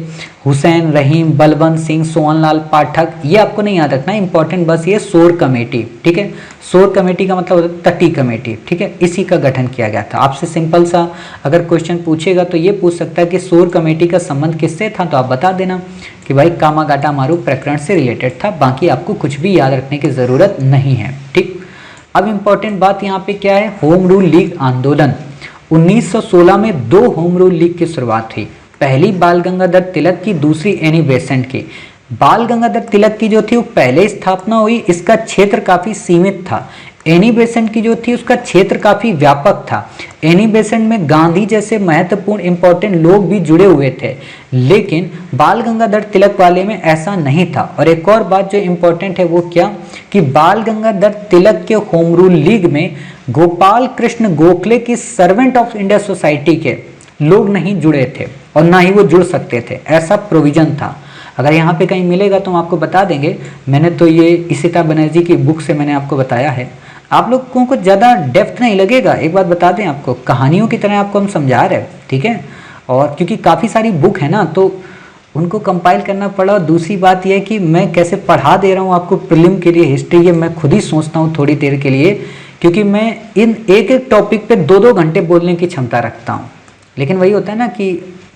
हुसैन रहीम, बलवंत सिंह, सोहनलाल पाठक। ये आपको नहीं याद रखना, इंपॉर्टेंट बस ये सोर कमेटी, ठीक है। सोर कमेटी का मतलब होता है तटी कमेटी, ठीक है, इसी का गठन किया गया था। आपसे सिंपल सा अगर क्वेश्चन पूछेगा तो ये पूछ सकता है कि सोर कमेटी का संबंध किससे था, तो आप बता देना कि भाई कामागाटा मारू प्रकरण से रिलेटेड था। बाकी आपको कुछ भी याद रखने की ज़रूरत नहीं है, ठीक। अब इम्पॉर्टेंट बात यहाँ पे क्या है, होम रूल लीग आंदोलन। 1916 में 2 होम रूल लीग की शुरुआत हुई, पहली बाल गंगाधर तिलक की, दूसरी एनी बेसेंट की। बाल गंगाधर तिलक की जो थी वो पहले स्थापना हुई, इसका क्षेत्र काफी सीमित था। एनी बेसेंट की जो थी उसका क्षेत्र काफी व्यापक था। एनी बेसेंट में गांधी जैसे महत्वपूर्ण इंपॉर्टेंट लोग भी जुड़े हुए थे, लेकिन बाल गंगाधर तिलक वाले में ऐसा नहीं था। और एक और बात जो इंपॉर्टेंट है वो क्या कि बाल गंगाधर तिलक के होम रूल लीग में गोपाल कृष्ण गोखले की सर्वेंट ऑफ इंडिया सोसाइटी के लोग नहीं जुड़े थे और ना ही वो जुड़ सकते थे, ऐसा प्रोविजन था। अगर यहाँ पे कहीं मिलेगा तो हम आपको बता देंगे। मैंने तो ये इशिता बनर्जी की बुक से मैंने आपको बताया है, आप लोगों को ज़्यादा डेप्थ नहीं लगेगा। एक बात बता दें आपको, कहानियों की तरह आपको हम समझा रहे हैं, ठीक है। और क्योंकि काफ़ी सारी बुक है ना तो उनको कंपाइल करना पड़ा। और दूसरी बात यह है कि मैं कैसे पढ़ा दे रहा हूँ आपको प्रीलिम के लिए हिस्ट्री, ये मैं खुद ही सोचता हूँ थोड़ी देर के लिए, क्योंकि मैं इन एक एक टॉपिक पे 2-2 घंटे बोलने की क्षमता रखता हूँ। लेकिन वही होता है ना कि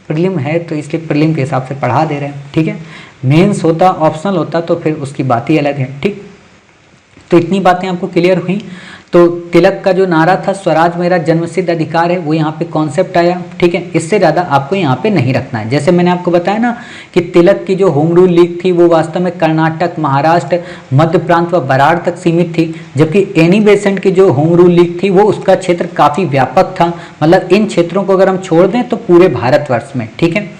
प्रीलिम है तो इसलिए प्रीलिम के हिसाब से पढ़ा दे रहे हैं, ठीक है। मेंस होता, ऑप्शनल होता तो फिर उसकी बात ही अलग है, ठीक। तो इतनी बातें आपको क्लियर हुई। तो तिलक का जो नारा था स्वराज मेरा जन्मसिद्ध अधिकार है, वो यहाँ पे कॉन्सेप्ट आया। ठीक है, इससे ज़्यादा आपको यहाँ पे नहीं रखना है। जैसे मैंने आपको बताया ना कि तिलक की जो होम रूल लीग थी वो वास्तव में कर्नाटक, महाराष्ट्र, मध्य प्रांत व बराड़ तक सीमित थी, जबकि एनी बेसेंट की जो होम रूल लीग थी वो उसका क्षेत्र काफ़ी व्यापक था। मतलब इन क्षेत्रों को अगर हम छोड़ दें तो पूरे भारतवर्ष में। ठीक है,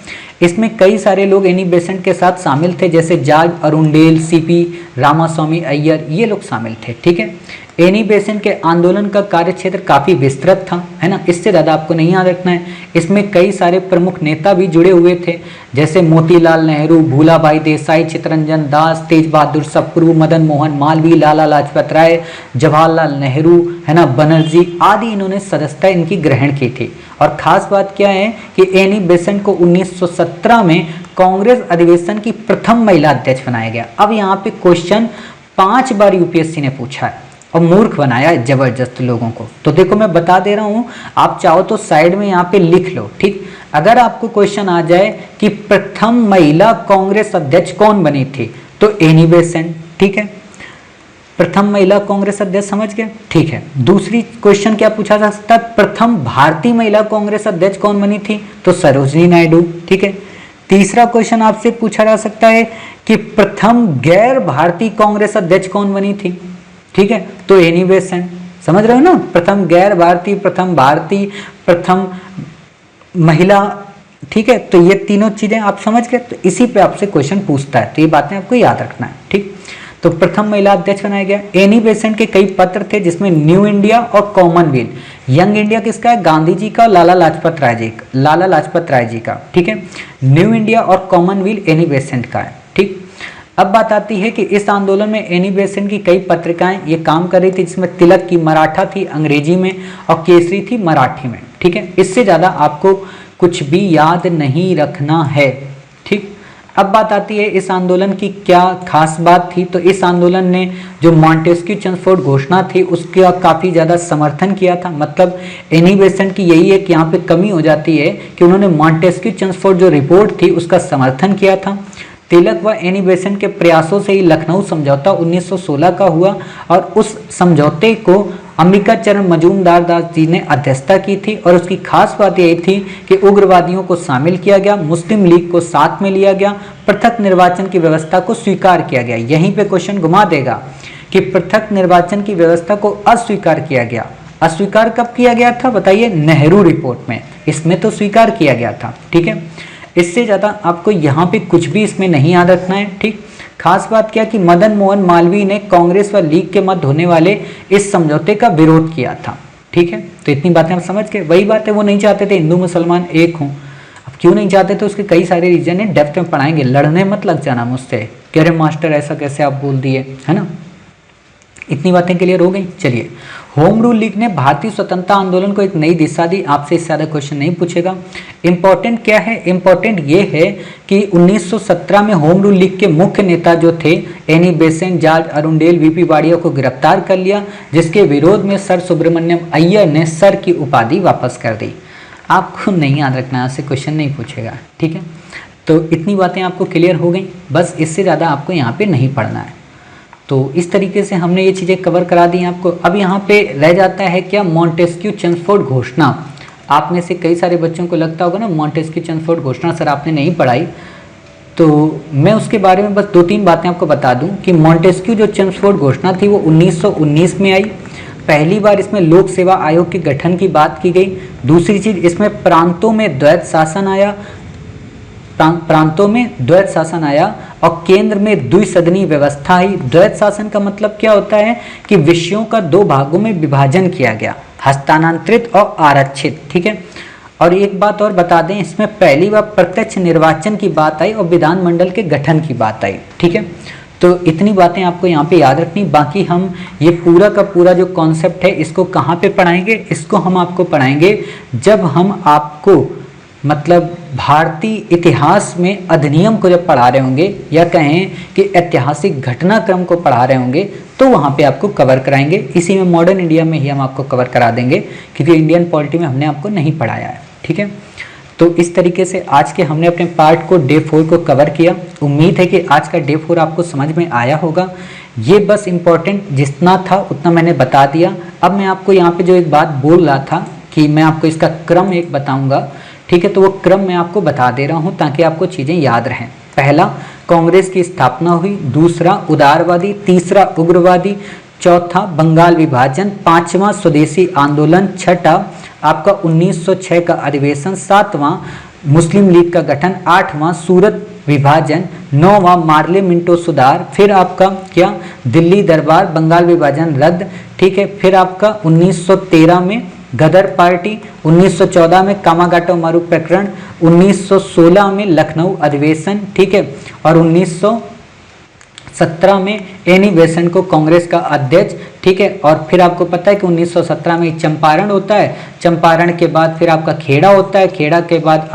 इसमें कई सारे लोग एनी बेसेंट के साथ शामिल थे, जैसे जॉर्ज अरुंडेल, सीपी रामास्वामी अय्यर, ये लोग शामिल थे। ठीक है, एनी बेसेंट के आंदोलन का कार्यक्षेत्र काफ़ी विस्तृत था, है ना, इससे ज़्यादा आपको नहीं याद रखना है। इसमें कई सारे प्रमुख नेता भी जुड़े हुए थे, जैसे मोतीलाल नेहरू, भूलाभाई देसाई, चित्तरंजन दास, तेज बहादुर सप्रू, मदन मोहन मालवीय, लाला लाजपत राय, जवाहरलाल नेहरू, है ना, बनर्जी आदि, इन्होंने सदस्यता इनकी ग्रहण की थी। और ख़ास बात क्या है कि एनी बेसेंट को 1917 में कांग्रेस अधिवेशन की प्रथम महिला अध्यक्ष बनाया गया। अब यहाँ पे क्वेश्चन 5 बार यूपीएससी ने पूछा है और मूर्ख बनाया है जबरदस्त लोगों को। तो देखो मैं बता दे रहा हूँ, आप चाहो तो साइड में यहाँ पे लिख लो। ठीक, अगर आपको क्वेश्चन आ जाए कि प्रथम महिला कांग्रेस अध्यक्ष कौन बनी थी, तो एनी बेसेंट। ठीक है, प्रथम महिला कांग्रेस अध्यक्ष, समझ गए। ठीक है, दूसरी क्वेश्चन क्या पूछा जा सकता है, प्रथम भारतीय महिला कांग्रेस अध्यक्ष कौन बनी थी, तो सरोजिनी नायडू। ठीक है, तीसरा क्वेश्चन आपसे पूछा जा सकता है कि प्रथम गैर भारतीय कांग्रेस अध्यक्ष कौन बनी थी। ठीक है, तो एनी बेसेंट। समझ रहे हो ना, प्रथम गैर भारतीय, प्रथम भारतीय, प्रथम महिला। ठीक है, तो ये तीनों चीजें आप समझ गए। तो इसी पे आपसे क्वेश्चन पूछता है, तो ये बातें आपको याद रखना है। ठीक, तो प्रथम महिला अध्यक्ष बनाया गया। एनी बेसेंट के कई पत्र थे, जिसमें न्यू इंडिया और कॉमनवेल्थ। यंग इंडिया किसका है, गांधी जी का, लाला लाजपत राय जी का। ठीक है, न्यू इंडिया और कॉमनवेल्थ एनी बेसेंट का है। ठीक, अब बात आती है कि इस आंदोलन में एनी बेसेंट की कई पत्रिकाएं ये काम कर रही थी, जिसमें तिलक की मराठा थी अंग्रेजी में और केसरी थी मराठी में। ठीक है, इससे ज़्यादा आपको कुछ भी याद नहीं रखना है। ठीक, अब बात आती है इस आंदोलन की क्या खास बात थी। तो इस आंदोलन ने जो मॉन्टेस्क्यू चेम्सफोर्ड घोषणा थी उसका काफ़ी ज़्यादा समर्थन किया था। मतलब एनी बेसेंट की यही एक यहाँ पे कमी हो जाती है कि उन्होंने मॉन्टेस्क्यू चेम्सफोर्ड जो रिपोर्ट थी उसका समर्थन किया था। तिलक व एनी बेसेंट के प्रयासों से ही लखनऊ समझौता 1916 का हुआ और उस समझौते को अंबिका चरण मजूमदार दास जी ने अध्यक्षता की थी। और उसकी खास बात यही थी कि उग्रवादियों को शामिल किया गया, मुस्लिम लीग को साथ में लिया गया, पृथक निर्वाचन की व्यवस्था को स्वीकार किया गया। यहीं पे क्वेश्चन घुमा देगा कि पृथक निर्वाचन की व्यवस्था को अस्वीकार किया गया। अस्वीकार कब किया गया था बताइए, नेहरू रिपोर्ट में, इसमें तो स्वीकार किया गया था। ठीक है, इससे ज़्यादा आपको यहाँ पे कुछ भी इसमें नहीं याद रखना है। ठीक, खास बात क्या कि मदन मोहन मालवीय ने कांग्रेस व लीग के मध्य होने वाले इस समझौते का विरोध किया था। ठीक है, तो इतनी बातें आप समझ गए। वही बात है, वो नहीं चाहते थे हिंदू मुसलमान एक हों। अब क्यों नहीं चाहते थे, उसके कई सारे रीजन है, डेप्थ में पढ़ाएंगे। लड़ने मत लग जाना मुझसे कि अरे मास्टर ऐसा कैसे आप बोल दिए, है ना। इतनी बातें क्लियर हो गई। चलिए, होम रूल लीग ने भारतीय स्वतंत्रता आंदोलन को एक नई दिशा दी। आपसे इससे ज़्यादा क्वेश्चन नहीं पूछेगा। इंपॉर्टेंट क्या है, इंपॉर्टेंट ये है कि 1917 में होम रूल लीग के मुख्य नेता जो थे Annie Besant, George Arundale, VP Wadia को गिरफ्तार कर लिया, जिसके विरोध में सर सुब्रमण्यम अय्यर ने सर की उपाधि वापस कर दी। आपको नहीं याद रखना, आपसे क्वेश्चन नहीं पूछेगा। ठीक है, तो इतनी बातें आपको क्लियर हो गई, बस इससे ज़्यादा आपको यहाँ पे नहीं पढ़ना है। तो इस तरीके से हमने ये चीज़ें कवर करा दी आपको। अब यहाँ पे रह जाता है क्या, मॉन्टेस्क्यू चेम्सफोर्ड घोषणा। आप में से कई सारे बच्चों को लगता होगा ना मॉन्टेस्क्यू चेम्सफोर्ड घोषणा सर आपने नहीं पढ़ाई, तो मैं उसके बारे में बस 2-3 बातें आपको बता दूं कि मॉन्टेस्क्यू जो चेम्सफोर्ड घोषणा थी वो 1919 में आई। पहली बार इसमें लोक सेवा आयोग के गठन की बात की गई। दूसरी चीज़, इसमें प्रांतों में द्वैत शासन आया और केंद्र में द्विसदनीय व्यवस्था आई। द्वैत शासन का मतलब क्या होता है कि विषयों का 2 भागों में विभाजन किया गया, हस्तांतरित और आरक्षित। ठीक है, और एक बात और बता दें, इसमें पहली बार प्रत्यक्ष निर्वाचन की बात आई और विधानमंडल के गठन की बात आई। ठीक है, तो इतनी बातें आपको यहाँ पे याद रखनी। बाकी हम ये पूरा का पूरा जो कॉन्सेप्ट है इसको कहाँ पे पढ़ाएंगे, इसको हम आपको पढ़ाएंगे जब हम आपको मतलब भारतीय इतिहास में अधिनियम को जब पढ़ा रहे होंगे या कहें कि ऐतिहासिक घटनाक्रम को पढ़ा रहे होंगे, तो वहाँ पे आपको कवर कराएंगे। इसी में मॉडर्न इंडिया में ही हम आपको कवर करा देंगे, क्योंकि इंडियन पॉलिटी में हमने आपको नहीं पढ़ाया है। ठीक है, तो इस तरीके से आज के हमने अपने पार्ट को डे 4 को कवर किया। उम्मीद है कि आज का डे 4 आपको समझ में आया होगा। ये बस इम्पोर्टेंट जितना था उतना मैंने बता दिया। अब मैं आपको यहाँ पे जो एक बात बोल रहा था कि मैं आपको इसका क्रम एक बताऊंगा, ठीक है, तो वो क्रम मैं आपको बता दे रहा हूँ ताकि आपको चीज़ें याद रहें। पहला, कांग्रेस की स्थापना हुई। दूसरा, उदारवादी। तीसरा, उग्रवादी। चौथा, बंगाल विभाजन। पांचवा, स्वदेशी आंदोलन। छठा, आपका 1906 का अधिवेशन। सातवां, मुस्लिम लीग का गठन। आठवां, सूरत विभाजन। नौवां, मार्ले मिंटो सुधार। फिर आपका क्या, दिल्ली दरबार, बंगाल विभाजन रद्द, ठीक है। फिर आपका 1913 में गदर पार्टी, 1914 में कामागाटो मारू प्रकरण, 1916 में लखनऊ अधिवेशन, ठीक है, और 1917 में एनी बेसेंट को कांग्रेस का अध्यक्ष, ठीक है। और फिर आपको पता है कि 1917 में चंपारण होता है, चंपारण के बाद फिर आपका खेड़ा होता है, खेड़ा के बाद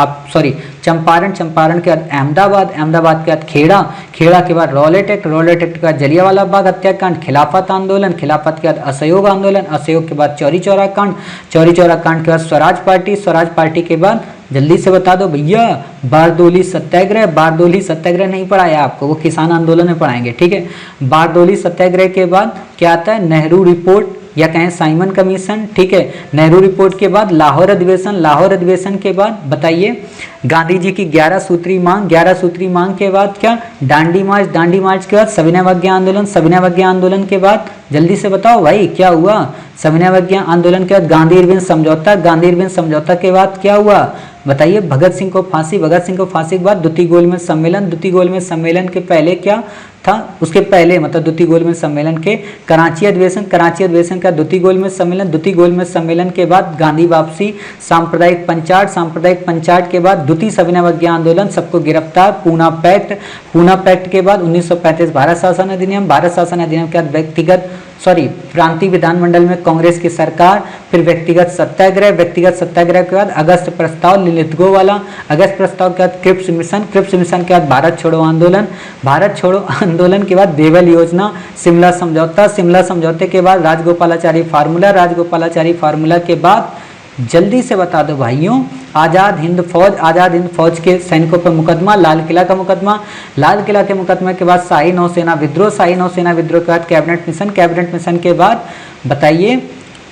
चंपारण के बाद अहमदाबाद, अहमदाबाद के बाद खेड़ा, खेड़ा के बाद रॉलेट एक्ट, रॉलेट एक्ट के बाद जलियांवाला बाग हत्याकांड, खिलाफत आंदोलन, खिलाफत के बाद असहयोग आंदोलन, असहयोग के बाद चौरी चौरा कांड, चौरी चौरा कांड के बाद स्वराज पार्टी, स्वराज पार्टी के बाद जल्दी से बता दो भैया, बारदोली सत्याग्रह। बारदोली सत्याग्रह नहीं पढ़ाया आपको, वो किसान आंदोलन में पढ़ाएंगे, ठीक है। बारदोली सत्याग्रह के बाद क्या आता है, नेहरू रिपोर्ट या कहें साइमन कमीशन, ठीक है। नेहरू रिपोर्ट के बाद लाहौर अधिवेशन, लाहौर अधिवेशन के बाद बताइए गांधी जी की 11 सूत्री मांग, 11 सूत्री मांग के बाद क्या, दांडी मार्च, दांडी मार्च के बाद सविनय अवज्ञा आंदोलन, सविनय अवज्ञा आंदोलन के बाद जल्दी से बताओ भाई क्या हुआ, सविनय अवज्ञा आंदोलन के बाद गांधी इरविन समझौता, गांधी इरविन समझौता के बाद क्या हुआ बताइए, भगत सिंह को फांसी, भगत सिंह को फांसी के बाद द्वितीय गोलमेज सम्मेलन, द्वितीय गोलमेज सम्मेलन के पहले क्या था, उसके पहले मतलब द्वितीय गोलमेज सम्मेलन के कराची अधिवेशन, कराची अधिवेशन का द्वितीय गोलमेज सम्मेलन, द्वितीय गोलमेज सम्मेलन के बाद गांधी वापसी, सांप्रदायिक पंचाट, सांप्रदायिक पंचाट के बाद द्वितीय सविनय अवज्ञा आंदोलन, सबको गिरफ्तार, पूना पैक्ट, पूना पैक्ट के बाद 1935 भारत शासन अधिनियम, भारत शासन अधिनियम के बाद प्रांतीय विधानमंडल में कांग्रेस की सरकार, फिर व्यक्तिगत सत्याग्रह, व्यक्तिगत सत्याग्रह के बाद अगस्त प्रस्ताव, लिलितगो वाला, अगस्त प्रस्ताव के बाद क्रिप्स मिशन, क्रिप्स मिशन के बाद भारत छोड़ो आंदोलन, भारत छोड़ो आंदोलन के बाद देवल योजना, शिमला समझौता, शिमला समझौते के बाद राजगोपालाचारी फार्मूला, राजगोपालाचारी फार्मूला के बाद जल्दी से बता दो भाइयों, आज़ाद हिंद फौज, आज़ाद हिंद फौज के सैनिकों पर मुकदमा, लाल किला का मुकदमा, लाल किला के मुकदमे के बाद शाही नौसेना विद्रोह, शाही नौसेना विद्रोह के बाद कैबिनेट मिशन, कैबिनेट मिशन के बाद बताइए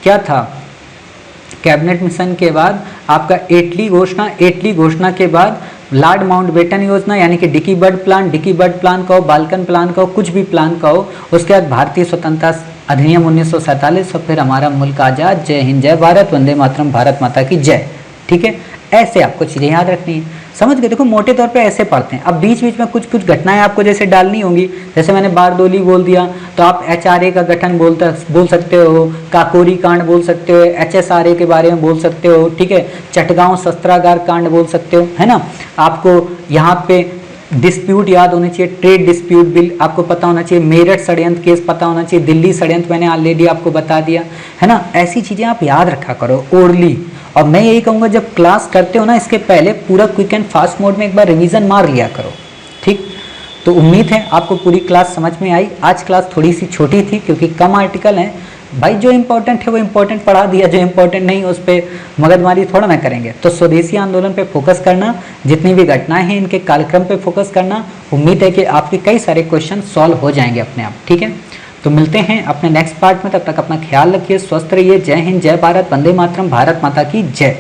क्या था, कैबिनेट मिशन के बाद आपका एटली घोषणा, एटली घोषणा के बाद लॉर्ड माउंटबेटन योजना यानी कि Dickie Bird plan, Dickie Bird plan कहो, बाल्कन प्लान कहो, कुछ भी प्लान कहो, उसके बाद भारतीय स्वतंत्रता अधिनियम 1947 और फिर हमारा मुल्क आज़ाद, जय हिंद जय भारत, वंदे मातरम, भारत माता की जय, ठीक है। ऐसे आपको चीज़ें याद रखनी है, समझ गए। देखो मोटे तौर पे ऐसे पढ़ते हैं, अब बीच बीच में कुछ कुछ घटनाएं आपको जैसे डालनी होंगी, जैसे मैंने बारदोली बोल दिया तो आप HRA का गठन बोल सकते हो, काकोरी कांड बोल सकते हो, HSRA के बारे में बोल सकते हो, ठीक है, चटगांव शस्त्रागार कांड बोल सकते हो, है ना। आपको यहाँ पे डिस्प्यूट याद होने चाहिए, ट्रेड डिस्प्यूट बिल आपको पता होना चाहिए, मेरठ षड्यंत्र केस पता होना चाहिए, दिल्ली षड्यंत्र मैंने ऑलरेडी आपको बता दिया, है ना। ऐसी चीज़ें आप याद रखा करो ओरली। और मैं यही कहूँगा जब क्लास करते हो ना, इसके पहले पूरा क्विक एंड फास्ट मोड में एक बार रिवीजन मार लिया करो, ठीक। तो उम्मीद है आपको पूरी क्लास समझ में आई। आज क्लास थोड़ी सी छोटी थी क्योंकि कम आर्टिकल हैं भाई, जो इंपॉर्टेंट है वो इंपॉर्टेंट पढ़ा दिया, जो इंपॉर्टेंट नहीं उस पर मगजमारी थोड़ा ना करेंगे। तो स्वदेशी आंदोलन पे फोकस करना, जितनी भी घटनाएं हैं इनके कार्यक्रम पे फोकस करना। उम्मीद है कि आपके कई सारे क्वेश्चन सॉल्व हो जाएंगे अपने आप, ठीक है। तो मिलते हैं अपने नेक्स्ट पार्ट में, तब तक अपना ख्याल रखिए, स्वस्थ रहिए। जय हिंद जय भारत, वंदे मातरम, भारत माता की जय।